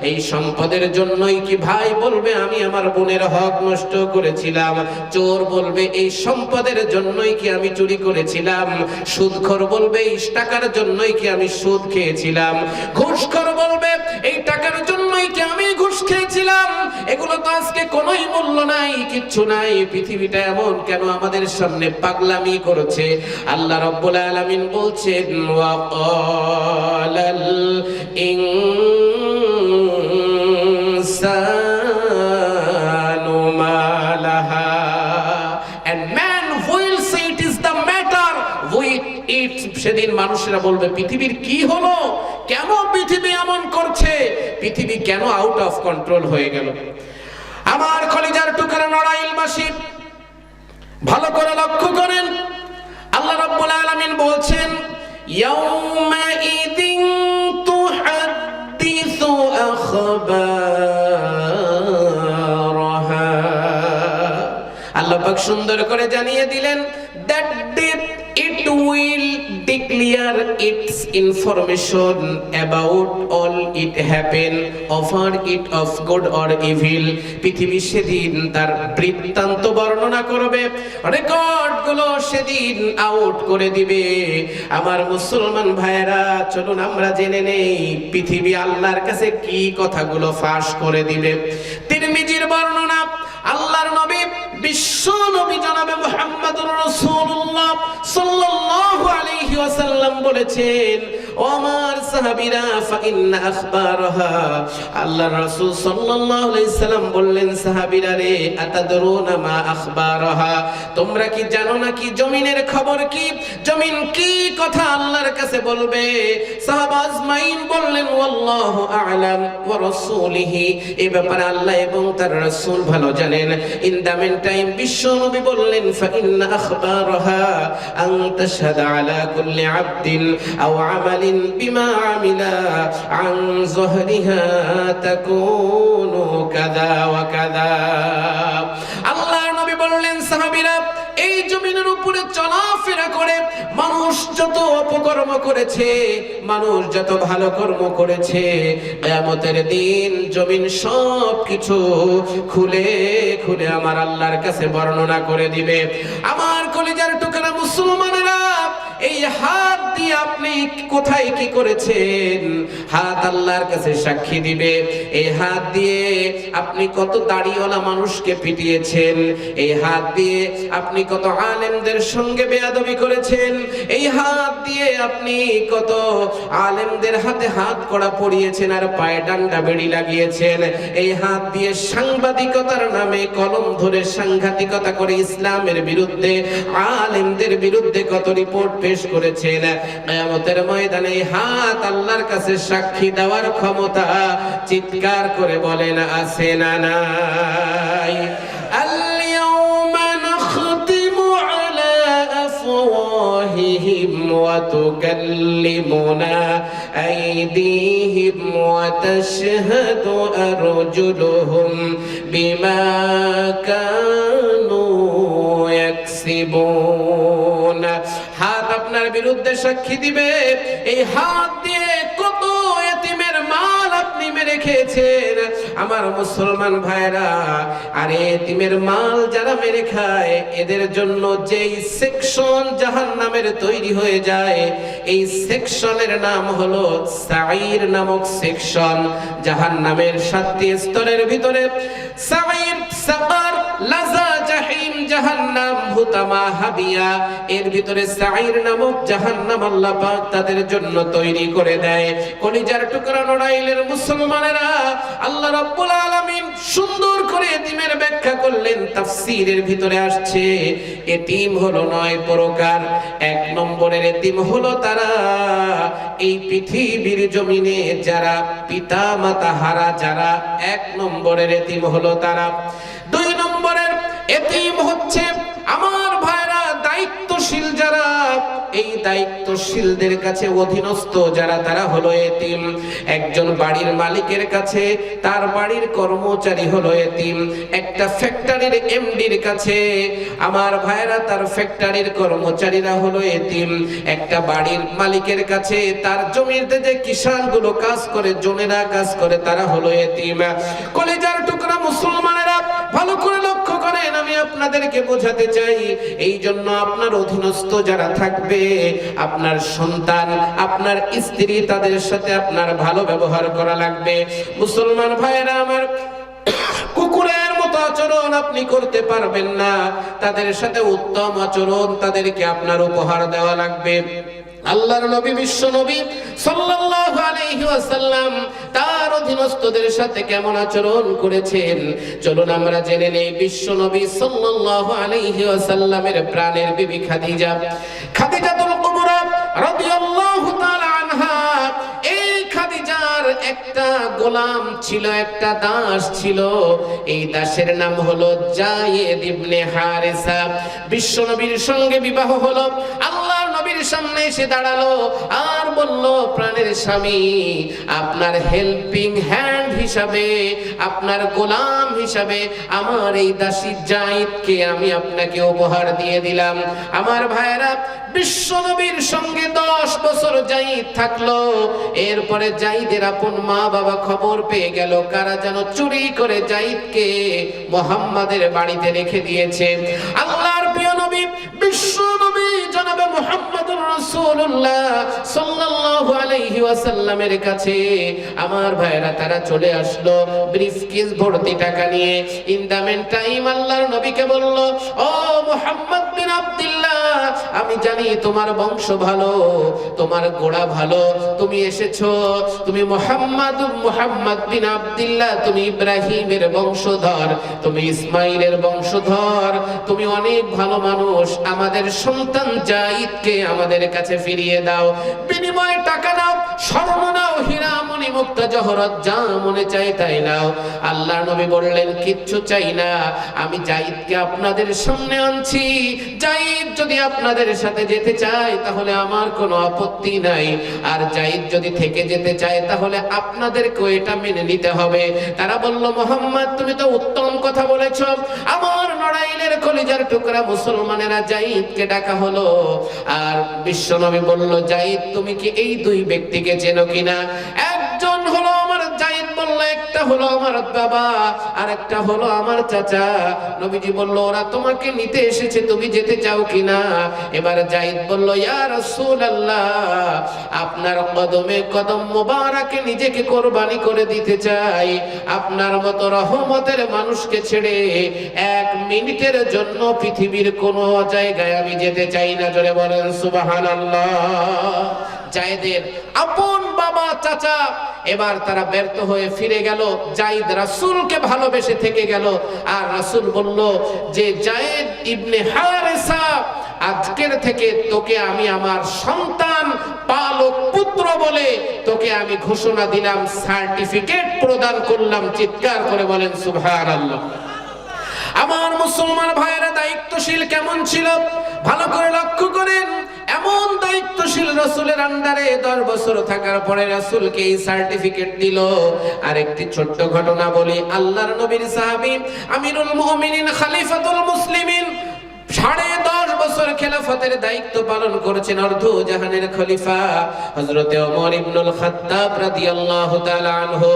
এই সম্পদের জন্যই কি ভাই বলবে, আমি আমার বোনের হক নষ্ট করেছিলাম। চোর বলবে, এই সম্পদের জন্যই কি আমি চুরি করেছিলাম। সুদখোর বলবে, এই টাকার জন্যই কি আমি সুদ খেয়েছিলাম। ঘুষখোর বলবে, এই টাকার জন্যই কি আমি ঘুষ খেয়েছিলাম। এগুলো তো আজকে কোনোই মূল্য নাই, কিচ্ছু নাই। পৃথিবীটা এমন কেন আমাদের সামনে পাগলামি করেছে। আল্লাহ রাব্বুল আলামিন বলছেন, ওয়াকালাল ইনসানু মা Laha, and man will say it is the matter with it. সেদিন মানুষেরা বলবে, পৃথিবীর কি হলো, কেন পৃথিবী এমন করছে, পৃথিবী কেন আউট অফ কন্ট্রোল হয়ে গেল। আমার কলিজার টুকরা নড়াইলবাসী, ভালো করে লক্ষ্য করেন, আল্লাহ রাব্বুল আলামিন বলছেন, ইয়াউমাইদিন তুহাদ্দিসু আখবারাহা। আল্লাহ পাক সুন্দর করে জানিয়ে দিলেন, that day it will declare its information about all it happen, offer it of good or evil. পৃথিবী সেদিন তার বৃত্তান্ত বর্ণনা করবে, রেকর্ড গুলো সেদিন আউট করে দিবে। আমার মুসলমান ভাইরা, চলুন আমরা জেনে নেই পৃথিবী আল্লাহর কাছে কি কথাগুলো ফাঁস করে দিবে। তিরমিজির বর্ণনা, আল্লাহর নবী বিশ্ব নবী জনাবে মুহাম্মদুর রাসূলুল্লাহ সাল্লাল্লাহু আলাইহি ওয়াসাল্লাম বলেছেন, ও আমার সাহাবীরা, ফাইন্না আখবারহা, আল্লাহর রাসূল সাল্লাল্লাহু আলাইহি সাল্লাম বললেন, সাহাবীরা রে, আতাদরুনা মা আখবারহা, তোমরা কি জানো না কি জমিনের খবর কি, জমিন কি কথা আল্লাহর কাছে বলবে। সাহাবা আজমাইন বললেন, ওয়াল্লাহু আ'লাম ওয়া রাসূলিহি, এই ব্যাপারে আল্লাহ এবং তার রাসূল ভালো জানেন। ইন দ্য মেন টাইম বিশ্ব নবী বললেন, ফাইন্না আখবারহা আন তাশহাদা আলা কুল্লি আবদিন আও আমালিন বিমা আমিলা আন যহরিহা তাকুনু কাযা ওয়া কাযা। আল্লাহর নবী বললেন, সাহাবীরা, এই জমিনের উপরে চলাফেরা করে মানুষ যত অপকর্ম করেছে, মানুষ যত ভালো কর্ম করেছে, কিয়ামতের দিন জমিন সব কিছু খুলে খুলে আমার আল্লাহর কাছে বর্ণনা করে দিবে। আমার কলিজার টুকরা মুসলমানেরা, এই হাত দিয়ে আপনি কোথায় কি করেছেন, হাত আল্লাহর কাছে সাক্ষী দিবে। এই হাত দিয়ে আপনি কত দাড়িওয়ালা মানুষকে পিটিয়েছেন, এই হাত দিয়ে আপনি কত আলেমদের সঙ্গে বেয়াদবি করেছেন, এই হাত দিয়ে আপনি কত আলেমদের হাতে হাত কড়া পরিয়েছেন আর পায়ে ডান্ডা বেড়ি লাগিয়েছেন, এই হাত দিয়ে সাংবাদিকতার নামে কলম ধরে সাংঘাতিকতা করে ইসলামের বিরুদ্ধে, আলেমদের বিরুদ্ধে কত রিপোর্ট পেশ করেছেন। কিয়ামতের ময়দানে হাত আল্লাহর কাছে সাক্ষী দেওয়ার ক্ষমতা, চিৎকার করে বলেন, আছে না নাই? আল-ইয়াউমা নাখতিমু আলা আফওয়াহিহিম ওয়া তুকাল্লিমুনা আইদিহিম ওয়া তাশহাদু আরজুলুহুম বিমা কানু ইয়াকসিবুন। হাত আপনার বিরুদ্ধে সাক্ষী দিবে। এই হাত দিয়ে কত এতিমের মাল আপনি মেরে খেয়েছেন। আমার মুসলমান ভাইরা, আরে এতিমের মাল যারা মেরে খায়, এদের জন্য যেই সেকশন জাহান্নামের তৈরি হয়ে যায়, এই সেকশনের নাম হলো সাঈর নামক সেকশন। জাহান্নামের 7টি স্তরের ভিতরে সাঈর, সাকার, লাযা, জাহিম, জাহান্নাম, হুতামা, হাবিয়া, এর ভিতরে সাঈর নামক জাহান্নাম আল্লাহ পাক তাদের জন্য তৈরি করে দেয়। কলিজার টুকরা নড়াইলের মুসলমানেরা, আল্লাহ রাব্বুল আলামিন সুন্দর করে এতিমের ব্যাখ্যা করলেন। তাফসীরের ভিতরে আসছে, এতিম হলো 9 প্রকার। 1 নম্বরের এতিম হলো তারা, এই পৃথিবীর জমিনে যারা পিতা মাতা হারা, যারা 1 নম্বরের এতিম হলো তারা। 2 নম্বরের এতিম হচ্ছে আমার ভাইরা দায়িত্বশীল যারা, এই দায়িত্বশীলদের কাছে অধীনস্থ যারা তারা হলো এতিম। একজন বাড়ির মালিকের কাছে তার বাড়ির কর্মচারী হলো এতিম। একটা ফ্যাক্টরির এমডির কাছে আমার ভাইরা তার ফ্যাক্টরির কর্মচারীরা হলো এতিম। একটা বাড়ির মালিকের কাছে তার জমিতে যে কিষানগুলো কাজ করে, জনেরা কাজ করে, তারা হলো এতিম। কলিজার টুকরা মুসলমানেরা ভালো করে লক্ষ্য করেন, আমি আপনাদেরকে বোঝাতে চাই, এই জন্য আপনার অধীনস্থ যারা থাকবে, আপনার সন্তান, আপনার স্ত্রী, তাদের সাথে আপনার ভালো ব্যবহার করা লাগবে। মুসলমান ভাইয়েরা আমার, কুকুরের মতো আচরণ আপনি করতে পারবেন না, তাদের সাথে উত্তম আচরণ তাদেরকে আপনার উপহার দেওয়া লাগবে। আল্লাহর নবী, বিশ্ব নবী সাল্লাল্লাহু আলাইহি ওয়াসাল্লাম তার অধীনস্থদের সাথে কেমন আচরণ করেছেন, চলুন আমরা জেনে নেই। বিশ্ব নবী সাল্লাল্লাহু আলাইহি ওয়াসাল্লামের প্রাণের বিবি খাদিজা, খাদিজাতুল কুবরা রাদিয়াল্লাহু তাআলা আনহা, এই খাদিজার একটা গোলাম ছিল, একটা দাস ছিল। এই দাসের নাম হলো যায়েদ ইবনে হারেসা। বিশ্ব নবীর সঙ্গে বিবাহ হলো। আল্লাহর নবীর সামনে এসে দাঁড়ালো আর বলল, প্রাণের স্বামী, আপনার হেল্পিং হ্যান্ড হিসাবে, আপনার গোলাম হিসাবে আমার এই দাসী যায়েদকে আমি আপনাকে উপহার দিয়ে দিলাম। আমার ভাইয়েরা, বিশ্ব নবীর সঙ্গে 10 বছর যায়েদ থাকলো। এরপরে যায়েদের আপন মা বাবা খবর পেয়ে গেল, কারা যেন চুরি করে যায়েদকে মুহাম্মাদের বাড়িতে রেখে দিয়েছে। আল্লাহর প্রিয় নবী বিশ্ব নবী জনাবে মুহাম্মদুর রাসূলুল্লাহ সাল্লাল্লাহু আলাইহি ওয়াসাল্লামের কাছে আমার ভাইরা তারা চলে আসলো ব্রিফকেস ভর্তি টাকা নিয়ে। ইন দা মেন টাইম আল্লাহর নবীকে বলল, ও মুহাম্মদ বিন আব্দুল্লাহ, আমি জানি তোমার বংশ ভালো, তোমার গোড়া ভালো, তুমি এসেছো, তুমি মুহাম্মদ বিন আব্দুল্লাহ, তুমি ইব্রাহিমের বংশধর, তুমি ইসমাইলের বংশধর, তুমি অনেক ভালো মানুষ। আমাদের সন্তান যায়েদকে আমাদের কাছে ফিরিয়ে দাও, বিনিময়ে টাকা নাও, স্বর্ণ নাও, হীরা মণি মুক্তা জহরত, যা মনে চাই তাই নাও। আল্লাহর নবী বললেন, কিচ্ছু চাই না, আমি যায়েদকে আপনাদের সামনে আনছি। যায়েদ যদি আপনাদের সাথে যেতে চায় তাহলে আমার কোনো আপত্তি নাই, আর যায়েদ যদি থেকে যেতে চায় তাহলে আপনাদেরকে এটা মেনে নিতে হবে। তারা বলল, মুহাম্মদ তুমি তো উত্তম কথা বলেছো। আমার নড়াইলের কলিজার টুকরা মুসলমানেরা, যায়েদকে ডাকা হলো। আর বিশ্বনবী বলল, যায়েদ তুমি কি এই দুই ব্যক্তিকে চেনো কিনা? একজন হলো আমার, যায়েদ বলল, একটা হলো আমার বাবা আর একটা হলো আমার চাচা। নবীজি বলল, ওরা তোমাকে নিতে এসেছে, তুমি যেতে চাও কিনা? এবার যায়েদ বলল, ইয়া রাসূলুল্লাহ, আপনার কদমে কদম মোবারকে নিজেকে কোরবানি করে দিতে চাই। আপনার মতো রহমতের মানুষকে ছেড়ে 1 মিনিটের জন্য পৃথিবীর কোনো জায়গায় আমি যেতে চাই না। জোরে বলেন সুবহানাল্লাহ। যায়েদের আপন বাবা, চাচা, এবার তারা ব্যর্থ হয়ে ফিরে গেল। যায়েদ রাসূলকে ভালোবেসে থেকে গেল। আর রাসূল বলল যে, যায়েদ ইবনে হারেসা, আজকের থেকে তোকে আমি আমার সন্তান, পালক পুত্র বলে তোকে আমি ঘোষণা দিলাম, সার্টিফিকেট প্রদান করলাম। চিৎকার করে বলেন সুবহানাল্লাহ। আমার মুসলমান ভাইয়েরা, দায়িত্বশীল কেমন ছিল ভালো করে লক্ষ্য করেন। এমন দায়িত্বশীল রাসূলের আন্ডারে 10 বছর থাকার পরে রাসূলকে এই সার্টিফিকেট দিল। আর একটি ছোট্ট ঘটনা বলি। আল্লাহর নবীর সাহাবী আমিরুল মুমিনিন খলিফাতুল মুসলিমিন 10.5 বছর খেলাফতের দায়িত্ব পালন করেছেন অর্ধ জাহানের খলিফা হযরতে ওমর ইবনুল খাত্তাব রাদিয়াল্লাহু তাআলা আনহু।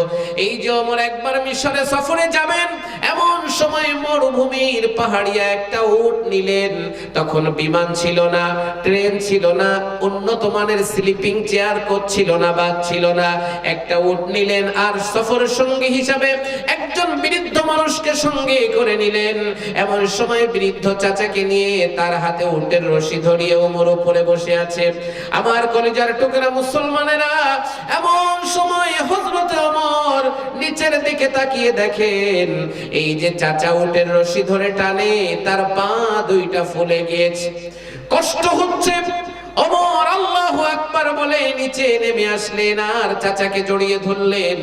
এই যে ওমর একবার মিশরে সফরে যাবেন, এমন সময় মরুভূমির পাহাড়িয়া একটা উট নিলেন। তখন বিমান ছিল না, ট্রেন ছিল না, উন্নত মানের স্লিপিং চেয়ার কোচ ছিল না, বাস ছিল না। একটা উট নিলেন আর সফর সঙ্গী হিসাবে একজন বৃদ্ধ মানুষকে সঙ্গে করে নিলেন। এমন সময় বৃদ্ধ চাচাকে নিয়ে তার হাতে উটের রশি ধরিয়ে ওমর উপরে বসে আছে। আমার কলিজার টুকরা মুসলমানেরা, এমন সময় হযরত ওমর নিচের দিকে তাকিয়ে দেখেন, এই যে চাচা উটের রশি ধরে টানে, তার পা দুইটা ফুলে গিয়েছে, কষ্ট হচ্ছে। ওমর আল্লাহু আকবার বলে নিচে নেমে আসলেন আর চাচাকে জড়িয়ে ধরলেন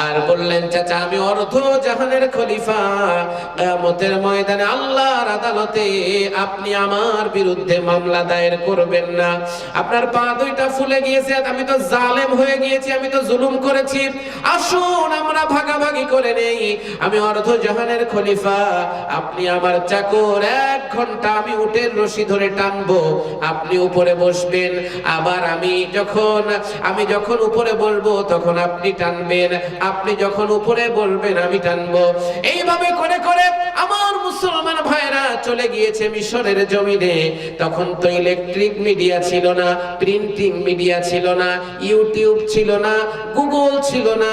আর বললেন, চাচা আমি অর্ধ জাহানের খলিফা, কিয়ামতের ময়দানে আল্লাহর আদালতে আপনি আমার বিরুদ্ধে মামলা দায়ের করবেন না। আপনার পা দুইটা ফুলে গিয়েছে, আমি তো জালেম হয়ে গিয়েছি, আমি তো জুলুম করেছি, আসুন আমরা ভাগাভাগি করে নেই। আমি অর্ধ জাহানের খলিফা, আপনি আমার চাকর, 1 ঘন্টা আমি উটের রশি ধরে টানবো, আপনি উপরে বসবেন, আবার আমি যখন উপরে বলবো তখন আপনি টানবেন, আপনি যখন উপরে বলবেন আমি টানবো। এইভাবে করে করে আমার মুসলমান ভাইরা চলে গিয়েছে মিশরের জমিনে। তখন তো ইলেকট্রিক মিডিয়া ছিল না, প্রিন্টিং মিডিয়া ছিল না, ইউটিউব ছিল না, গুগল ছিল না,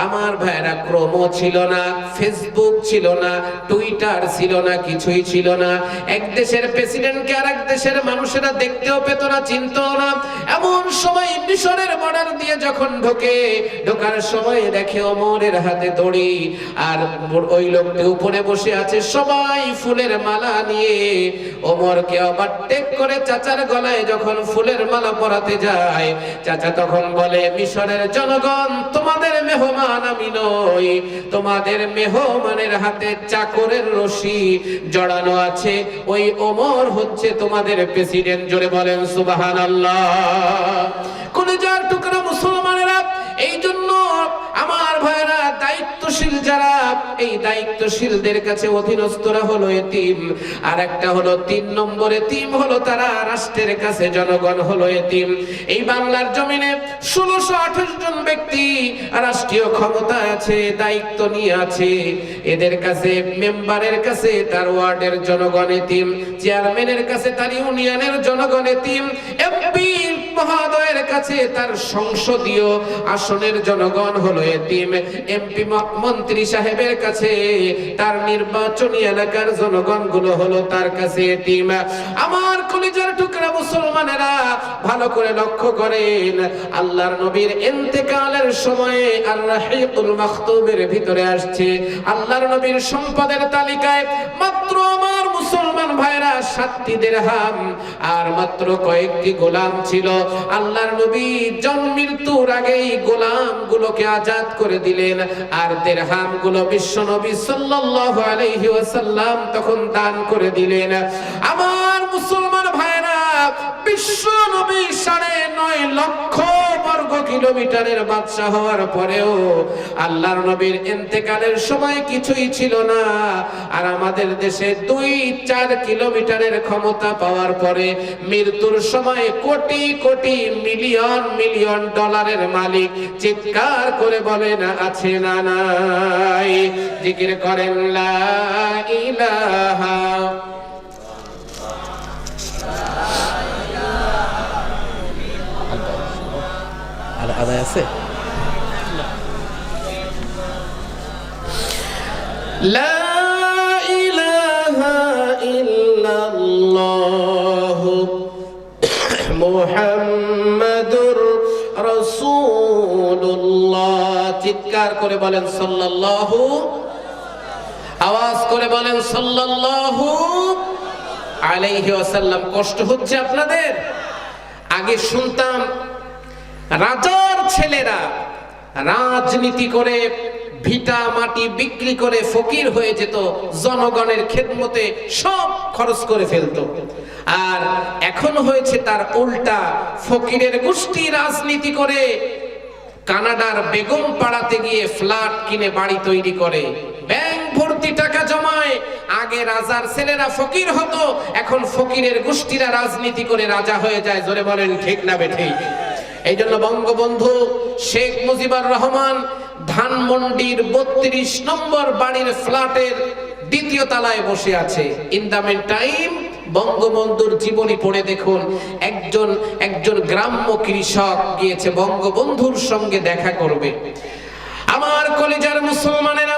আমার ভাইরা ক্রোমো ছিল না, ফেসবুক ছিল না, টুইটার ছিল না, কিছুই ছিল না। এক দেশের প্রেসিডেন্টকে আরেক দেশের মানুষেরা দেখতেও পেত না, চিনতেও না। এমন সময় মিশরের বর্ডার দিয়ে যখন ঢোকার সময় দেখে ওমরের হাতে দড়ি আর ওই লোকটি উপরে বসে আছে, সবাই ফুলের মালা নিয়ে ওমরকে ওভারটেক করে চাচার গলায় যখন ফুলের মালা পরাতে যায়, চাচা তখন বলে, মিশরের জনগণ তোমাদের মেহমান আমি নই, তোমাদের মেহমানের হাতে চাকরের রশি জড়ানো আছে, ওই ওমর হচ্ছে তোমাদের প্রেসিডেন্ট। জোরে বলেন সুবহানাল্লাহ। কলিজার টুকরা মুসলমানেরা, এই জন্য আমার ভাইরা দায়িত্বশীল যারা, এই দায়িত্বশীলদের কাছে অধীনস্থরা হলো এতিম, আর একটা হলো 3 নম্বর এতিম হলো তারা রাষ্ট্রের কাছে জনগণ হলো এতিম। এই বাংলার জমিনে 1628 জন ব্যক্তি রাষ্ট্রীয় ক্ষমতা আছে, দায়িত্ব নিয়ে আছে, এদের কাছে মেম্বারের কাছে তার ওয়ার্ডের জনগণ এতিম, চেয়ারম্যানের কাছে তার ইউনিয়নের জনগণ এতিম, এমপি মহোদয়ের কাছে তার সংসদীয় আসনের জনগণ হলো এতিম, এমপি মন্ত্রী সাহেবের কাছে তার নির্বাচনী এলাকার জনগণ গুলো হলো তার কাছে এতিম। আমার কলিজার টুকরা মুসলমানেরা ভালো করে লক্ষ্য করেন, আল্লাহর নবীর ইন্তেকালের সময়ে আর রাহিকুল মাখতুমের ভিতরে আসছে আল্লাহর নবীর সম্পদের তালিকায় মাত্র আমার মুসলমান ভাইরা 7টি দিরহাম আর মাত্র কয়েকটি গোলাম ছিল। আল্লাহর নবী মৃত্যুর আগেই গোলাম গুলোকে আজাদ করে দিলেন, আর দিরহাম গুলো বিশ্ব নবী সাল্লাল্লাহু আলাইহি ওয়াসাল্লাম তখন দান করে দিলেন। আমার মুসলমান ভাইরা, বিশ্ব নবী 9.5 লক্ষ বর্গ কিলোমিটারের বাদশা হওয়ার পরেও আল্লাহর নবীর ইন্তেকালের সময় কিছুই ছিল না, আর আমাদের দেশে 2-4 কিলোমিটারের ক্ষমতা পাওয়ার পরে মৃত্যুর সময় কোটি কোটি মিলিয়ন মিলিয়ন ডলারের মালিক। চিৎকার করে বলেন আছে না নাই? জিকির করেন লা ইলাহা আদায় আছে লা ইলাহা ইল্লাল্লাহ মুহাম্মাদুর রাসূলুল্লাহ। চিৎকার করে বলেন সাল্লাল্লাহু, আওয়াজ করে বলেন সাল্লাল্লাহু আলাইহি ওয়াসাল্লাম। কষ্ট হচ্ছে আপনাদের? আগে শুনতাম রাজার ছেলেরা রাজনীতি করে ভিটা মাটি বিক্রি করে ফকির হয়ে যেত, জনগণের খেদমতে সব খরচ করে ফেলতো। আর এখন হয়েছে তার উল্টা, ফকিরের গোষ্ঠী রাজনীতি করে কানাডার বেগম পাড়াতে গিয়ে ফ্ল্যাট কিনে বাড়ি তৈরি করে, ব্যাংক ভর্তি টাকা জমায়। আগে রাজার ছেলেরা ফকির হতো, এখন ফকিরের গোষ্ঠীরা রাজনীতি করে রাজা হয়ে যায়। জোরে বলেন ঠিক না বেঠিক? এই জন্য বঙ্গবন্ধু শেখ মুজিবুর রহমান ধানমন্ডির 32 নম্বর বাড়ির ফ্ল্যাটের 2য় তলায় বসে আছে। ইন দ্য মেন টাইম বঙ্গবন্ধুর জীবনী পড়ে দেখুন, একজন গ্রাম্য কৃষক গিয়েছে বঙ্গবন্ধুর সঙ্গে দেখা করবে। আমার কলিজার মুসলমানেরা,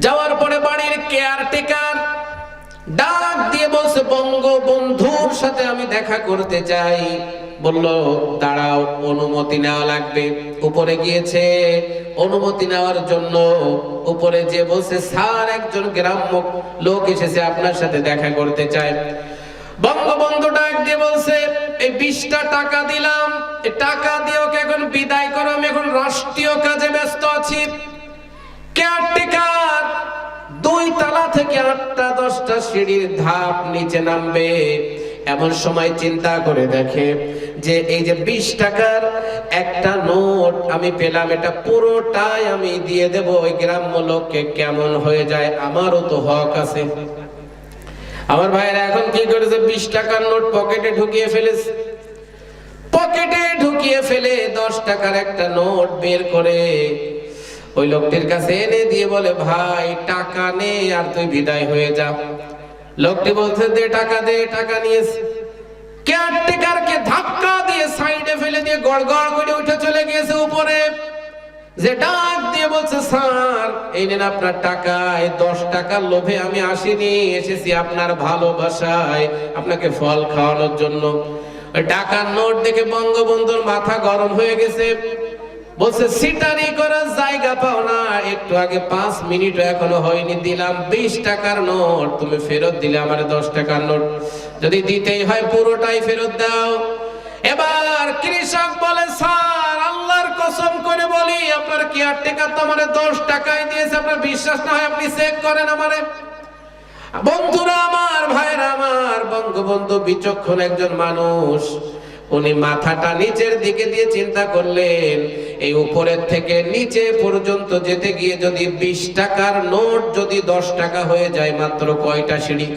যাওয়ার পরে বাড়ির কেয়ারটেকার ডাক দিয়ে বলছে, বঙ্গবন্ধুর সাথে আমি দেখা করতে চাই। বলল দাঁড়াও, অনুমতি নেওয়া লাগবে। উপরে গিয়েছে অনুমতি নেওয়ার জন্য, উপরে যে বলছে, স্যার একজন গ্রাম্য লোক এসেছে আপনার সাথে দেখা করতে চায়। বঙ্গবন্ধু ডাক দিয়ে বলছে এই 20টা টাকা দিলাম, এই টাকা দিয়ে ওকে এখন বিদায় করো, আমি এখন রাষ্ট্রীয় কাজে ব্যস্ত আছি। কেয়ারটেকার 2 তলা থেকে 8টা 10টা সিঁড়ির ধাপ নিচে নামবে, এমন সময় চিন্তা করে দেখে যে এই যে 20 টাকার একটা নোট আমি পেলাম, এটা পুরোটাই আমি দিয়ে দেব ওই গ্রাম্য লোককে, কেমন হয়ে যায়? আমারও তো হক আছে। আমার ভাইরা এখন কি করেছে, 20 টাকার নোট পকেটে ঢুকিয়ে ফেলেছে। পকেটে ঢুকিয়ে ফেলে 10 টাকার একটা নোট বের করে ওই লোকটির কাছে এনে দিয়ে বলে, ভাই টাকা নে আর তুই বিদায় হয়ে যা। লোকটি বলছে, দে টাকা, দে টাকা নিয়েছে। কেয়ারটেকারকে ধাক্কা দিয়ে সাইডে ফেলে দিয়ে গড়গড় করে উঠে চলে গিয়েছে উপরে, যে ডাক দিয়ে বলছে, স্যার এই নেন আপনার টাকা, এই 10 টাকার লোভে আমি আসিনি, এসেছি আপনার ভালোবাসায় আপনাকে ফল খাওয়ানোর জন্য। ওই টাকার নোট দেখে বঙ্গবন্ধুর মাথা গরম হয়ে গেছে, বলছে সিটারি করার জায়গা পাও না, একটু আগে 5 মিনিট এখনো হয়নি দিলাম 20 টাকার নোট, তুমি ফেরত দিলে আমার 10 টাকার নোট, যদি দিতেই হয় পুরোটাই ফেরত দাও। এবার কৃষক বলে, স্যার আল্লাহর কসম করে বলি আপনার কেয়ারটেকার তো আমারে 10 টাকাই দিয়েছে, আপনার বিশ্বাস না হয় আপনি চেক করেন আমারে। বন্ধুরা আমার, ভাইরা আমার, বঙ্গবন্ধু বিচক্ষণ একজন মানুষ, উনি মাথাটা নিচের দিকে দিয়ে চিন্তা করলেন, এই উপরের থেকে নিচে পর্যন্ত যেতে গিয়ে যদি 20 টাকার নোট যদি 10 টাকা হয়ে যায়, মাত্র কয়টা সিঁড়ি?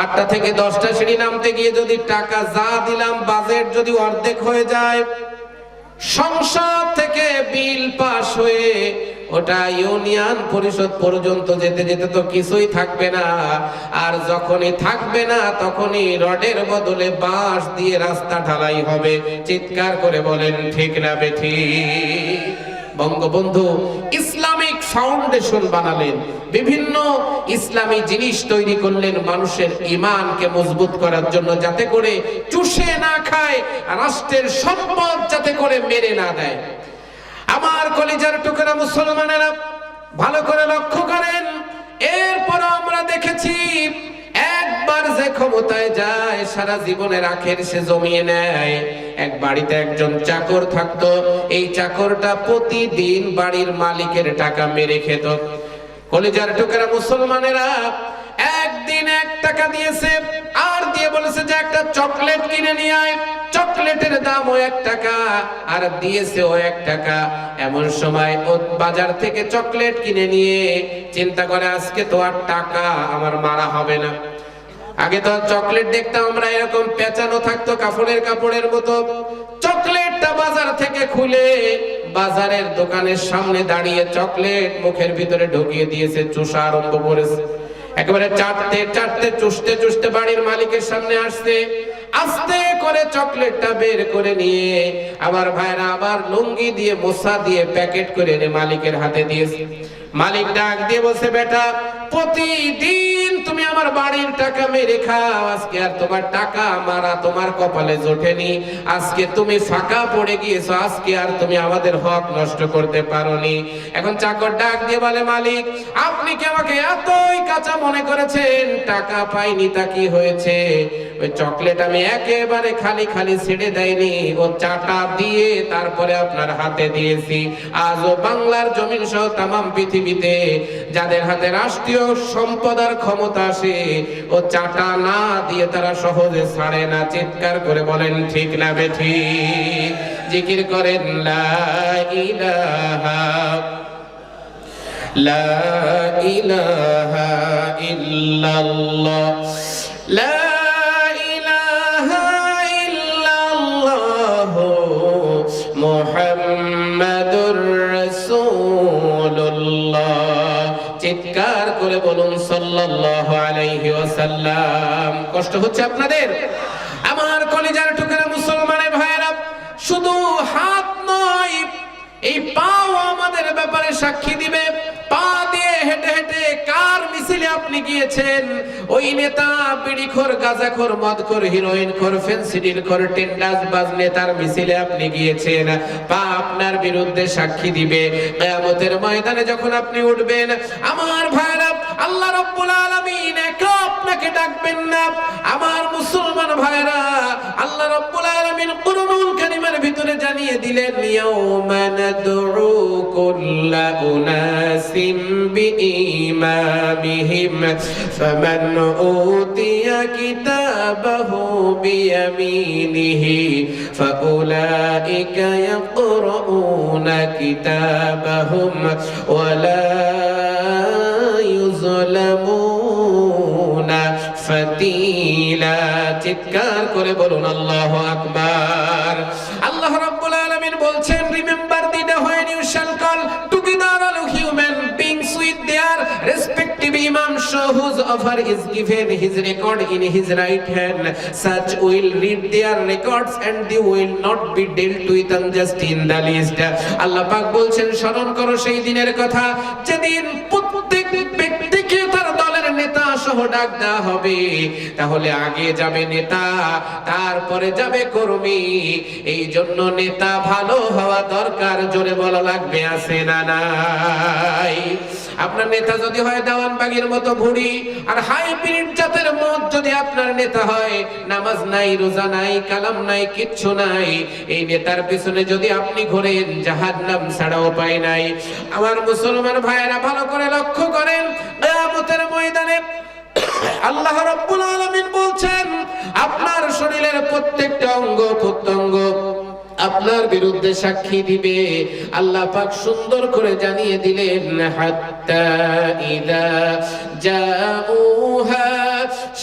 8টা থেকে 10টা সিঁড়ি নামতে গিয়ে যদি টাকা যা দিলাম বাজেট যদি অর্ধেক হয়ে যায়, সংসদ থেকে বিল পাস হয়ে ওটা ইউনিয়ন পরিষদ পর্যন্ত যেতে যেতে তো কিছুই থাকবে না, আর যখনই থাকবে না তখনই রডের বদলে বাঁশ দিয়ে রাস্তা ঢালাই হবে। চিৎকার করে বলেন ঠিক না বেঠিক? বঙ্গবন্ধু ইসলামিক ফাউন্ডেশন বানালেন, বিভিন্ন ইসলামী জিনিস তৈরি করলেন মানুষের ঈমানকে মজবুত করার জন্য, যাতে করে চুষে না খায়, রাষ্ট্রের সম্পদ যাতে করে মেরে না দেয়। আমার কলিজার টুকরা মুসলমানেরা ভালো করে লক্ষ্য করেন, এরপর আমরা দেখেছি একবার যে ক্ষমতায় যায় সারা জীবনের আখের সে জমিয়ে নেয়। এক বাড়িতে একজন চাকর থাকতো, এই চাকরটা প্রতিদিন বাড়ির মালিকের টাকা মেরে খেত। কলিজার টুকরা মুসলমানেরা একদিন 1 টাকা দিয়েছে আর দিয়ে বলেছে যে একটা চকলেট কিনে নিয়ে আয়, চকলেটের দাম ও 1 টাকা, আর দিয়েছে ও 1 টাকা। এমন সময় ও বাজার থেকে চকলেট কিনে নিয়ে চিন্তা করে, আজকে তো আর টাকা আমার মারা হবে না। আগে তো চকলেট দেখতাম আমরা এরকম পেঁচানো থাকতো কাপড়ের মতো, চকলেটটা বাজার থেকে খুলে বাজারের দোকানের সামনে দাঁড়িয়ে চকলেট মুখের ভিতরে ঢুকিয়ে দিয়েছে, চুষা আরম্ভ করেছে। একেবারে চাটতে চুষতে বাড়ির মালিকের সামনে আসছে, আস্তে করে চকলেটটা বের করে নিয়ে আবার ভাইরা আবার লুঙ্গি দিয়ে মোছা দিয়ে প্যাকেট করে এনে মালিকের হাতে দিয়েছে। মালিক ডাক দিয়ে বলছে, বেটা প্রতিদিন তুমি আমার বাড়ির টাকা মেরে খাও, আজকে আর তোমার টাকা মারা তোমার কপালে জোটেনি, আজকে তুমি ফাঁকা পড়ে গিয়েছো, আজকে আর তুমি আমাদের হক নষ্ট করতে পারোনি। এখন চাকর ডাক দিয়ে বলে, মালিক আপনি কি আমাকে এতই কাঁচা মনে করেছেন? টাকা পাইনি তা কি হয়েছে? ওই চকলেট আমি একেবারে খালি ছেড়ে দেয়নি, ও চাটা দিয়ে তারপরে আপনার হাতে দিয়েছি। আজও বাংলার জমিন সহ তামাম পৃথিবীতে যাদের হাতে রাষ্ট্রীয় সম্পদের ক্ষমতা আসে, ও চাটা না দিয়ে তারা সহজে ছাড়ে না। চিৎকার করে বলেন ঠিক না বেঠিক? জিকির করেন লা ইলাহা ইল্লাল্লাহ, লা মুহাম্মাদুর রাসূলুল্লাহ। চিৎকার করে বলুন সাল্লাল্লাহু আলাইহি ওয়াসাল্লাম। কষ্ট হচ্ছে আপনাদের? আমার কলিজার টুকরা মুসলমানের ভাইয়েরা, শুধু হাত নয়, এই পাও আমাদের ব্যাপারে সাক্ষী দিবে। পা দিয়ে হেঁটে হেঁটে কার মিছিলে আপনি গিয়েছেন? ওই নেতা বিড়িখোর, গাঁজাখোর, মদখোর, হিরোইনখোর, ফেন্সিডিলখোর, টেন্ডাসবাজ নেতার মিছিলে আপনি গিয়েছেন। পা আপনার বিরুদ্ধে সাক্ষী দিবে। কিয়ামতের ময়দানে যখন আপনি উঠবেন, আমার ভাইরা, আল্লাহ রাব্বুল আলামিন একা আপনাকে তাকে ডাকবেন না। আমার মুসলমান ভাইরা, আল্লাহ রাব্বুল আলামিন কুরআনুল কারীমের ভিতরে জানিয়ে দিলেন, ইয়াউমা নাদউ কুল্লা উনাসিম বিইমামিহিম ফামান উতিয়া কিতাবাহু বিয়ামিনিহি ফাউলাইকা ইয়াকরাউনা কিতাবাহুম ওয়ালা ইউযলামুনা ফাতিলা। চিৎকার করে বলুন আল্লাহু আকবার। আল্লাহ রাব্বুল আলামিন বলছেন, remember the day when you shall call together all human beings with their respective imam, so whose offer is given his record in his right hand, such will read their records and they will not be dealt with unjust in the least. আল্লাহ পাক বলছেন, স্মরণ করো সেই দিনের কথা যেদিন প্রত্যেক ব্যক্তিকে তার দলের নেতা সহ ডাক দেওয়া হবে। তাহলে আগে যাবে নেতা, তারপরে যাবে কর্মী। এই জন্য নেতা ভালো হওয়া দরকার। জোরে বলা লাগবে, আছে না নাই? আপনার নেতা যদি হয় দেওয়ানবাগির মতো ভুঁড়ি আর হাইব্রিড জাতের মত যদি আপনার নেতা হয়, নামাজ নাই, রোজা নাই, কালাম নাই, কিচ্ছু নাই, এই নেতার পিছনে যদি আপনি ঘোরেন, জাহান্নাম ছাড়া উপায় নাই। আমার মুসলমান ভাইয়েরা ভালো করে লক্ষ্য করেন, কিয়ামতের ময়দানে আল্লাহ রাব্বুল আলামিন বলছেন, আপনার শরীরের প্রত্যেকটা অঙ্গ প্রত্যঙ্গ আপনার বিরুদ্ধে সাক্ষী দিবে। আল্লাহ পাক সুন্দর করে জানিয়ে দিলেন, হাত্তা ইদা জাউহা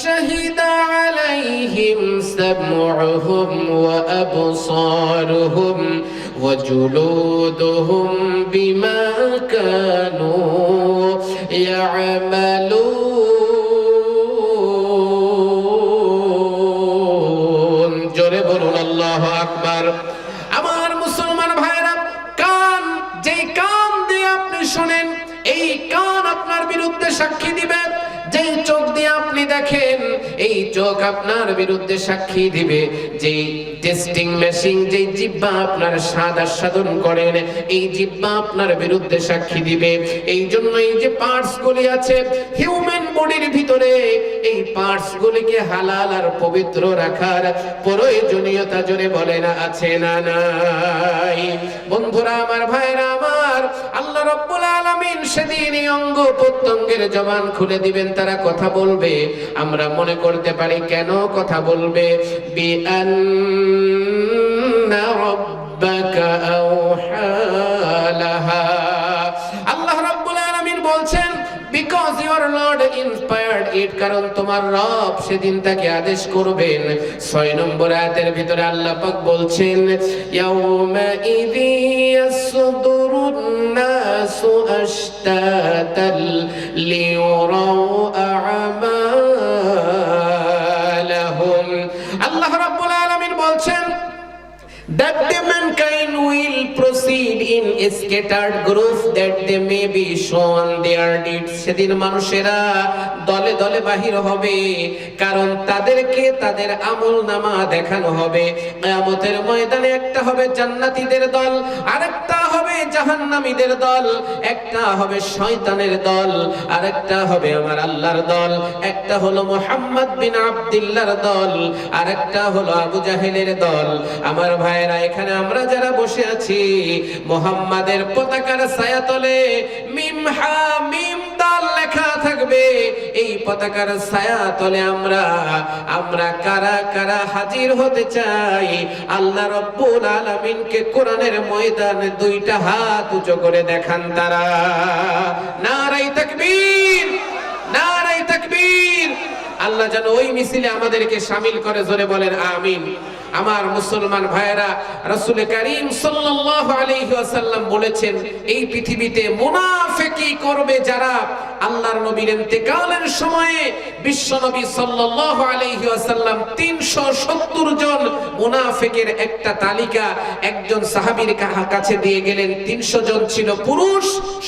শাহিদা আলাইহিম সামউহুম ওয়া আবসারুহুম ওয়া জুলুদুহুম বিমা কানু ইয়ামালুন। জোরে বলুন আল্লাহু আকবার। আমার মুসলমান ভাইরা, কান, যেই কান দিয়ে আপনি শুনেন, এই কান আপনার বিরুদ্ধে সাক্ষী দিবে। যেই চোখ দিয়ে আপনি দেখেন, এই চোখ আপনার বিরুদ্ধে সাক্ষী দিবে। যেই টেস্টিং মেশিন, যেই জিহ্বা আপনার স্বাদ আস্বাদন করেন, এই জিহ্বা আপনার বিরুদ্ধে সাক্ষী দিবে। এই জন্য এই যে পার্টস গুলি আছে হিউম্যান বডির ভিতরে, এই পার্টস গুলিকে হালাল আর পবিত্র রাখার প্রয়োজনীয়তা জোরে বলে না, আছে না নাই? বন্ধুরা আমার, ভাইরা আমার, আল্লাহ রাব্বুল আলামিন সেদিন এই অঙ্গ প্রত্যঙ্গের জবান খুলে দিবেন, তারা কথা বলবে। আমরা মনে করতে পারি কেন কথা বলবে? বিআন্না রাব্বাকা আওহা লাহা। আল্লাহ রাব্বুল আলামিন বলছেন, because your Lord inspired it, কারণ তোমার রব সেদিন তাকে আদেশ করবেন। 6 নম্বর আয়াতের ভিতরে আল্লাহ পাক বলছেন, ইয়াউমা ইযি ইয়াসদুরুন নাসু আশতাতাল লিয়ুরাউ আমালাহুম। আল্লাহ রাব্বুল আলামিন বলছেন, that the mankind will proceed in scattered groups that they may be shown their deeds. সেদিন মানুষেরা দলে দলে বাহির হবে, কারণ তাদেরকে তাদের আমলনামা দেখানো হবে। কিয়ামতের ময়দানে একটা হবে জান্নাতীদের দল, আরেকটা হবে জাহান্নামীদের দল, একটা হবে শয়তানের দল, আরেকটা হবে আমার আল্লাহর দল। একটা হলো মুহাম্মদ বিন আব্দুল্লাহর দল, আরেকটা হলো আবু জাহেলের দল। আমার ভাইয়েরা, এখানে আমরা যারা বসে আছি, মুহাম্মাদের পতাকার ছায়াতলে মিম হা মিম দাল লেখা থাকবে। এই পতাকার ছায়াতলে আমরা কারা কারা হাজির হতে চাই? আল্লাহ রাব্বুল আলামিনকে কোরআনের ময়দানে দুইটা হাত উঁচু করে দেখান তারা। নারায়ে তাকবীর, নারায়ে তাকবীর। আল্লাহ যেন ওই মিছিলে আমাদেরকে শামিল করে, জোরে বলেন আমিন। আমার মুসলমান ভাইয়েরা, রাসূল কারীম সাল্লাল্লাহু আলাইহি ওয়াসাল্লাম বলেছেন, এই পৃথিবীতে মুনাফিকি করবে যারা, আল্লাহর নবীর ইন্তেকালের সময়ে বিশ্বনবী সাল্লাল্লাহু আলাইহি ওয়াসাল্লাম 370 জন মুনাফিকের একটা তালিকা একজন সাহাবীর কাছে দিয়ে গেলেন। 300 জন ছিল পুরুষ,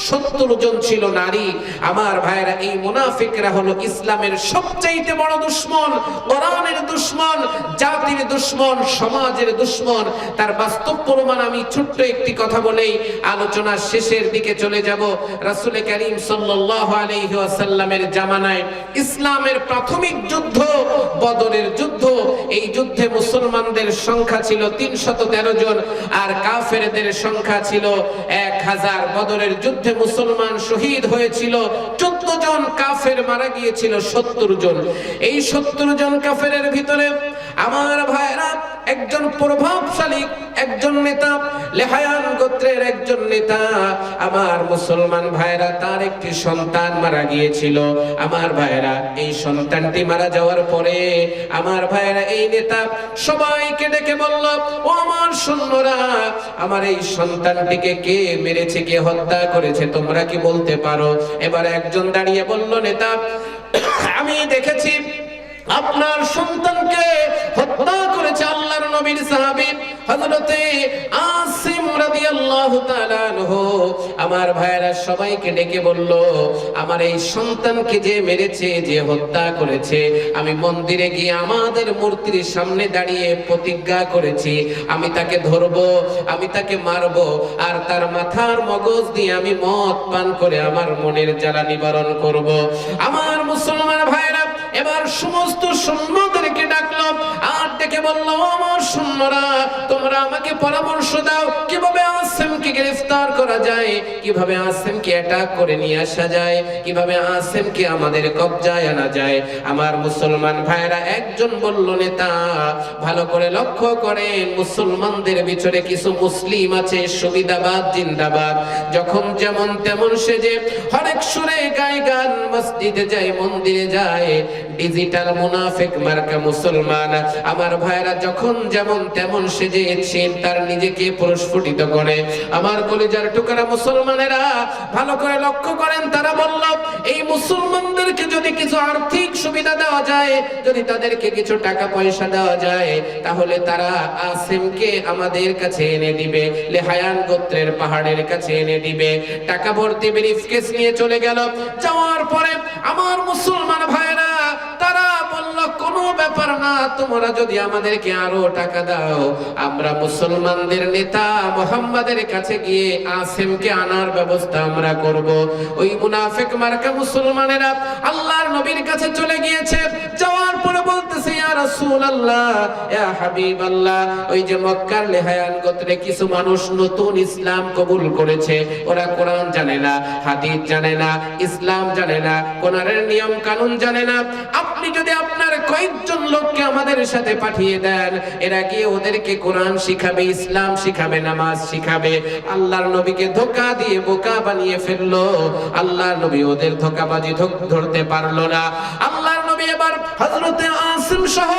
70 জন ছিল নারী। আমার ভাইয়েরা, এই মুনাফিকরা হলো ইসলামের সবচেয়ে সবচেয়ে বড় দুশমন, কোরআনের দুশমন, জাতির দুশমন, সমাজের দুশমন। তার বাস্তব প্রমাণ আমি ছোট্ট একটি কথা বলেই আলোচনা শেষের দিকে চলে যাব। রাসূল করিম সাল্লাল্লাহু আলাইহি ওয়াসাল্লামের জামানায় ইসলামের প্রাথমিক যুদ্ধ বদরের যুদ্ধ। এই যুদ্ধে মুসলমানদের সংখ্যা ছিল 313 জন আর কাফেরদের সংখ্যা ছিল 1000। বদরের যুদ্ধে মুসলমান শহীদ হয়েছিল 14 জন, কাফের মারা গিয়েছিল 70 জন। এই 70 জন কাফেরের ভিতরে আমার ভাইরা একজন প্রভাবশালী একজন নেতা, লেহায়ান গোত্রের একজন নেতা, আমার মুসলমান ভাইরা তার একটি সন্তান মারা গিয়েছিল। আমার ভাইরা এই সন্তানটি মারা যাওয়ার পরে আমার ভাইরা এই নেতা সবাইকে ডেকে বলল, ও আমার সৈন্যরা, আমার এই সন্তানটিকে কে মেরেছে, কে হত্যা করেছে তোমরা কি বলতে পারো? এবার একজন দাঁড়িয়ে বলল, নেতা আমি দেখেছি আপনার সন্তানকে হত্যা করেছে আল্লাহর নবীর সাহাবী হযরতে আসিম রাদিয়াল্লাহু তাআলা আনহু। আমার ভাইরা সবাইকে ডেকে বলল, আমার এই সন্তানকে যে মেরেছে, যে হত্যা করেছে, আমি মন্দিরে গিয়ে আমাদের মূর্তির সামনে দাঁড়িয়ে প্রতিজ্ঞা করেছি আমি তাকে ধরবো, আমি তাকে মারবো, আর তার মাথার মগজ দিয়ে আমি মদ পান করে আমার মনের জ্বালা নিবারণ করব। আমার মুসলমান ভাইরা এবার সমস্ত সৈন্যদেরকে ডাকলো আর ডেকে বললো, আমার সৈন্যরা তোমরা আমাকে পরামর্শ দাও কিভাবে আসিমকে গ্রেফতার করা যায়, কিভাবে আসিমকে অ্যাটাক করে নিয়ে আসা যায়, কিভাবে আসিমকে আমাদের কবজায় আনা যায়। আমার মুসলমান ভাইরা একজন বলল, নেতা ভালো করে লক্ষ্য করেন, মুসলমানদের ভিতরে কিছু মুসলিম আছে সুবিধাবাদ জিন্দাবাদ, যখন যেমন তেমন সেজে হরেক সুরে গায় গান, মসজিদে যায় মন্দিরে যায়, ডিজিটাল মুনাফিক মার্কা মুসলমান। আমার ভাইরা যখন যেমন তেমন সেজে তার নিজেকে প্রস্ফুটিত করে। আমার কলিজার টুকরা মুসলমানেরা ভালো করে লক্ষ্য করেন, তারা বলল এই মুসলমানদেরকে যদি কিছু আর্থিক সুবিধা দেওয়া যায়, যদি তাদেরকে কিছু টাকা পয়সা দেওয়া যায়, তাহলে তারা আসিমকে আমাদের কাছে এনে দিবে, লেহায়ান গোত্রের পাহাড়ের কাছে এনে দিবে। টাকা ভর্তি ব্রিফকেস নিয়ে চলে গেল। যাওয়ার পরে আমার মুসলমান ভাইরা তারা বলল, কোনো ব্যাপার না, তোমরা যদি আমাদেরকে আরো টাকা দাও, আমরা মুসলমানদের নেতা মুহাম্মাদের কাছে গিয়ে আসিমকে আনার ব্যবস্থা আমরা করব। ওই মুনাফিক মার্কা মুসলমানেরা আল্লাহর নবীর কাছে চলে গিয়েছে। যাওয়ার পরে বলতেছে, ইয়া রাসূলুল্লাহ, ইয়া হাবিবাল্লাহ, ওই যে মক্কার লেহায়ান গোত্রে কিছু মানুষ নতুন ইসলাম কবুল করেছে, ওরা কোরআন জানে না, হাদিস জানে না, ইসলাম জানে না, কোরআনের নিয়ম কানুন জানে না। আপনি যদি আপনার কয়েকজন লোককে আমাদের সাথে পাঠিয়ে দেন, এরা গিয়ে ওদেরকে কোরআন শিখাবে, ইসলাম শিখাবে, নামাজ শিখাবে। আল্লাহর নবীকে ধোঁকা দিয়ে বোকা বানিয়ে ফেললো। আল্লাহর নবী ওদের ধোঁকাবাজি ধরতে পারলো না। আল্লাহর নবী এবার হযরতে আসিম সহ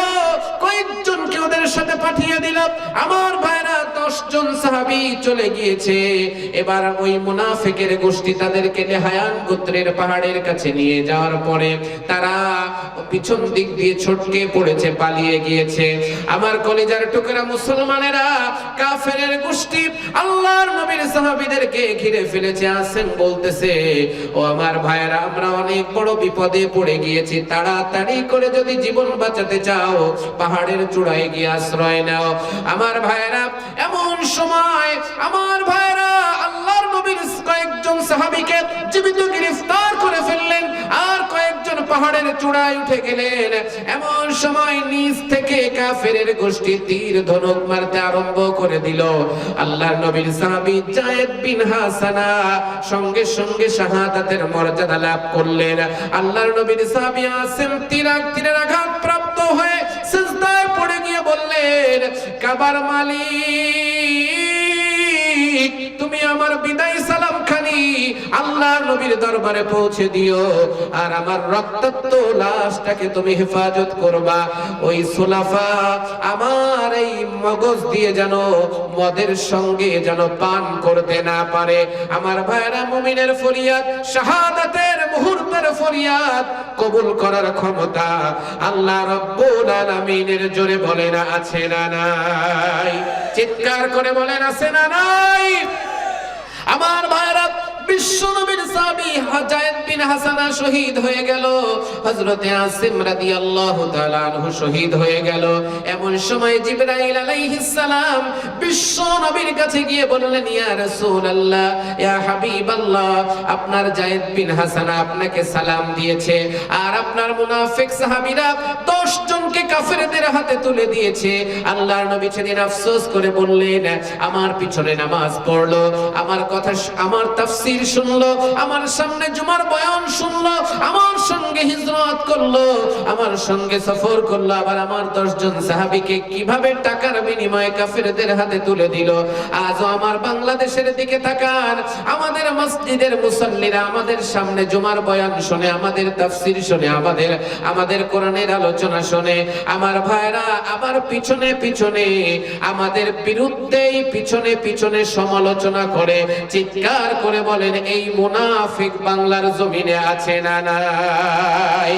কয়েকজনকে ওদের সাথে পাঠিয়ে দিল। আমার ভাইরা 10 জন সাহাবী চলে গিয়েছে। এবার ওই মুনাফিকের গোষ্ঠী তাদেরকে লেহায়ান গোত্রের পাহাড়ের কাছে নিয়ে যাওয়ার পরে তারা পিছন দিক দিয়ে ছটকে পড়েছে, পালিয়ে গিয়েছে। আমার কলিজার টুকরা মুসলমানেরা কাফেরের গোষ্ঠী আল্লাহর নবীর সাহাবীদেরকে ঘিরে ফেলেছে। আসিম বলতেছে, ও আমার ভাইরা, আমরা অনেক বড় বিপদে পড়ে গিয়েছি, তাড়াতাড়ি করে যদি জীবন বাঁচাতে চাও পাহাড়ের চূড়ায় গিয়ে আশ্রয় নাও। আমার ভাইরা এমন সময় আমার ভাইরা আল্লাহর নবীর কয়েকজন সাহাবীকে জীবিত গ্রেফতার করে ফেললেন আর কয়েকজন পাহাড়ের চূড়ায় উঠে গেলেন। এমন সময় নিচ থেকে কাফেরের গোষ্ঠী তীর ধনুক মারতে আরম্ভ করে দিল। আল্লাহর নবীর সাহাবী যায়েদ বিন হাসানা সঙ্গে সঙ্গে শাহাদাতের মর্যাদা লাভ করলেন। আল্লাহর নবীর সাহাবী আসিম তীরের আঘাত প্রাপ্ত হয়ে সিজদায় পড়ে গিয়ে বললেন, কাবার মালিক, তুমি আমার বিদায় সালাম খানি আল্লাহর নবীর দরবারে পৌঁছে দিও, আর আমার রক্তাক্ত লাশটাকে তুমি হেফাজত করবা। ওই সুলাফা আমার এই মগজ দিয়ে যেন মদের সঙ্গে যেন পান করতে না পারে। আমার ভাইরা, মুমিনের ফরিয়াদ, শাহাদাতের মুহূর্তের ফরিয়াদ কবুল করার ক্ষমতা আল্লাহ রাব্বুল আলামিনের। জোরে বলেন আছে না নাই? চিৎকার করে বলেন আছে না নাই? আমার ভাইরা, বিশ্বনবীর সাহাবী জায়েদ বিন হাসানা শহীদ হয়ে গেল, হযরতে আসিম রাদিয়াল্লাহু তাআলা আনহু শহীদ হয়ে গেল। এমন সময় জিবরাইল আলাইহিস সালাম বিশ্ব নবীর কাছে গিয়ে বললেন, ইয়া রাসূলুল্লাহ, ইয়া হাবিবাল্লাহ, আপনার জায়েদ বিন হাসানা আপনাকে সালাম দিয়েছে, আর আপনার মুনাফিক সাহাবীরা 10 জনকে কাফেরদের হাতে তুলে দিয়েছে। আল্লাহর নবী সেদিন আফসোস করে বললেন, আমার পিছনে নামাজ পড়লো, আমার কথা, আমার তাফসীর শুনলো, আমার সামনে জুমার বয়ান শুনলো, আমার সঙ্গে হিজরত করলো, আমার সঙ্গে সফর করলো, আবার আমার 10 জন সাহাবীকে কিভাবে টাকার বিনিময়ে কাফেরদের হাতে তুলে দিল। আজও আমার বাংলাদেশের দিকে তাকান, আমাদের মসজিদের মুসল্লিরা আমাদের সামনে জুমার বয়ান শুনে, আমাদের তাফসীর শুনে, আমাদের কোরআনের আলোচনা শুনে, আমার ভাইরা আবার পিছনে পিছনে আমাদের বিরুদ্ধেই পিছনে পিছনে সমালোচনা করে, চিৎকার করে বলেন, এই মুনাফিক বাংলার জমিনে আছে না নাই?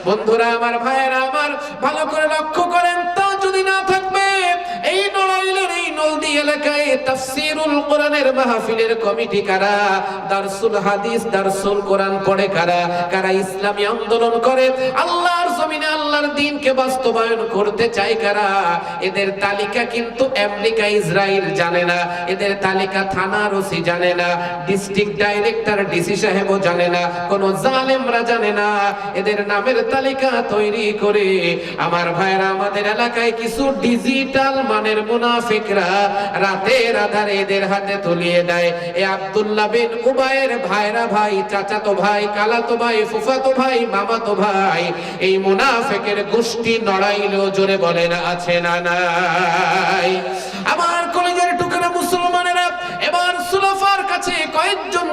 বন্ধুরা আমার, ভাইরা আমার, ভালো করে লক্ষ্য করেন, তা যদি না থাকবে এই নড়াইলের এই নলদি এলাকায় তাফসীরুল কোরআনের মাহফিলের কমিটি কারা, দারসুল হাদিস, দারসুল কোরআন পড়ে কারা, কারা ইসলামী আন্দোলন করে, আল্লাহর জমিনে আল্লাহর দ্বীনকে বাস্তবায়ন করতে চায় কারা, এদের তালিকা কিন্তু আমেরিকা ইসরায়েল জানে না, এদের তালিকা থানার ওসি জানে না, ডিস্ট্রিক্ট ডাইরেক্টর ডিসি সাহেবও জানে না, কোন জালেমরা জানে না। এদের নামের তালিকা তৈরি করে আমার ভাইরা আমাদের এলাকায় কিছু ডিজিটাল মানের মুনাফিকরা রাতের আধারে এদের হাতে তুলিয়ে দেয়। এই আব্দুল্লাহ বিন উবাইয়ের ভাইরা, ভাই, চাচাতো ভাই, কালাতো ভাই, ফুফাতো ভাই, মামাতো ভাই, এই মুনাফিকের গোষ্ঠী নড়াইলেও জোরে বলেন আছে না নাই? আমার কলেজের টুকরা মুসলমানেরা, এবার সুলাফার কাছে কয়েকজন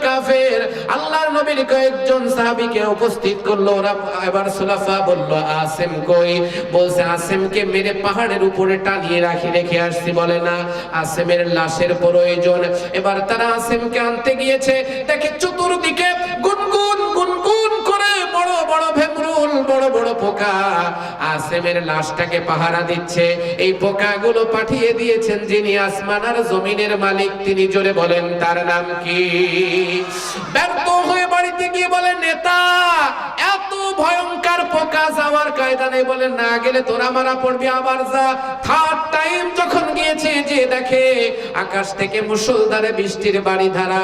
কাফের আল্লাহর নবীর কয়েকজন সাহাবীকে উপস্থিত করলো। ওরা এবার সুলাফা বলল, আসিম কই? বলছে, আসিমকে মেরে পাহাড়ের উপরে টানিয়ে রেখে আসছি। বলে না, আসিমের লাশের প্রয়োজন। এবার তারা আসিমকে আনতে গিয়েছে, দেখে চতুর্দিকে গুনগুন গুনগুন করে বড় বড় ভেমরুল, বড় বড় পোকা আসিমের লাশটাকে পাহারা দিচ্ছে। এই পোকাগুলো পাঠিয়ে দিয়েছেন যিনি আসমান আর জমিনের মালিক, তিনি জোরে বলেন তার নাম কি? ব্যর্থ হয়ে বাড়িতে গিয়ে বলেন, নেতা, এত ভয়ঙ্কর পোকা যাওয়ার কায়দা নেই। বলেন, না গেলে তোরা মারা পড়বি, আবার যা। থার্ড টাইম যখন গিয়েছে, যে দেখে আকাশ থেকে মুষলধারে বৃষ্টির বাড়ি ধারা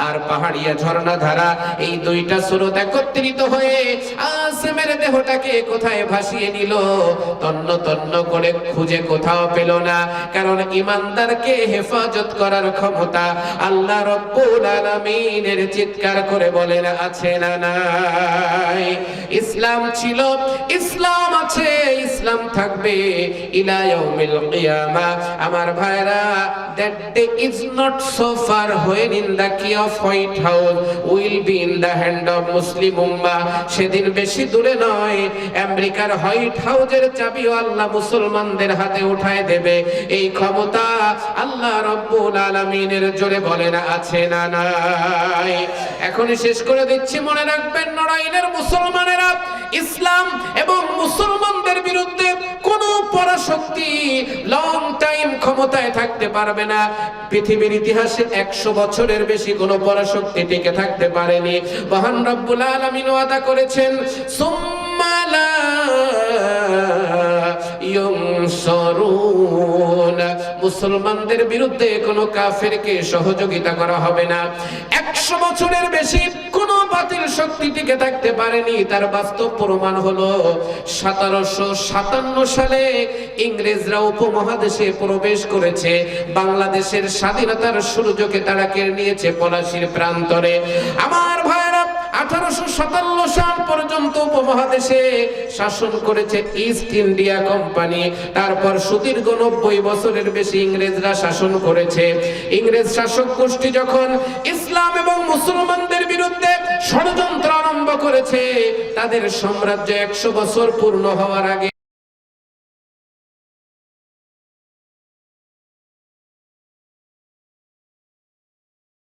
আর পাহাড়িয়া ঝর্ণা ধারা, এই দুইটা স্রোত একত্রিত হয়ে আসিমের দেহটাকে কোথায় ভাসিয়ে নিল। তন্ন তন্ন করে খুঁজে কোথাও পেল না, কারণ ঈমানদারকে হেফাজত করার ক্ষমতা আল্লাহ রাব্বুল আলামিনের। চিৎকার করে বলেন আছে না নাই? ইসলাম ছিল, ইসলাম আছে, ইসলাম থাকবে ইলা ইয়াউমিল কিয়ামা। আমার ভাইরা, that day is not so far when in the key of White House will be in the hand of Muslim ummah. সেদিন বেশি দূরে নয়, আমেরিকার হোয়াইট হাউসের চাবিও আল্লাহ মুসলমানদের হাতে উঠায় দেবে। এই ক্ষমতা আল্লাহ রাব্বুল আলামিনের। জোরে বলেন আছে না নাই? এখনই শেষ করে দিচ্ছি, মনে রাখবেন নড়াইলের মুসলমানেরা, ইসলাম এবং মুসলমানদের বিরুদ্ধে কোন পরাশক্তি লং টাইম ক্ষমতায় থাকতে পারবে না। পৃথিবীর ইতিহাসে 100 বছরের বেশি কোন পরাশক্তি টিকে থাকতে পারেনি। মহান রব্বুল আলামিন ওয়াদা করেছেন, সুম্মা লা ইউনসারুন, মুসলমানদের বিরুদ্ধে কোন কাফেরকে সহযোগিতা করা হবে না। 100 বছরের বেশি কোন বাতিল শক্তি টিকে থাকতে পারেনি। তার বাস্তব প্রমাণ হলো 1757 সালে ইংরেজরা উপমহাদেশে প্রবেশ করেছে, বাংলাদেশের স্বাধীনতার সূর্যকে তারা কেড়ে নিয়েছে পলাশীর প্রান্তরে। আমার ভাইরা, 1857 সাল পর্যন্ত উপমহাদেশে শাসন করেছে ইস্ট ইন্ডিয়া কোম্পানি। তারপর সুদীর্ঘ 90 বছরের বেশি ইংরেজরা শাসন করেছে। ইংরেজ শাসক গোষ্ঠী যখন ইসলাম এবং মুসলমানদের বিরুদ্ধে ষড়যন্ত্র আরম্ভ করেছে, তাদের সাম্রাজ্য 100 বছর পূর্ণ হওয়ার আগে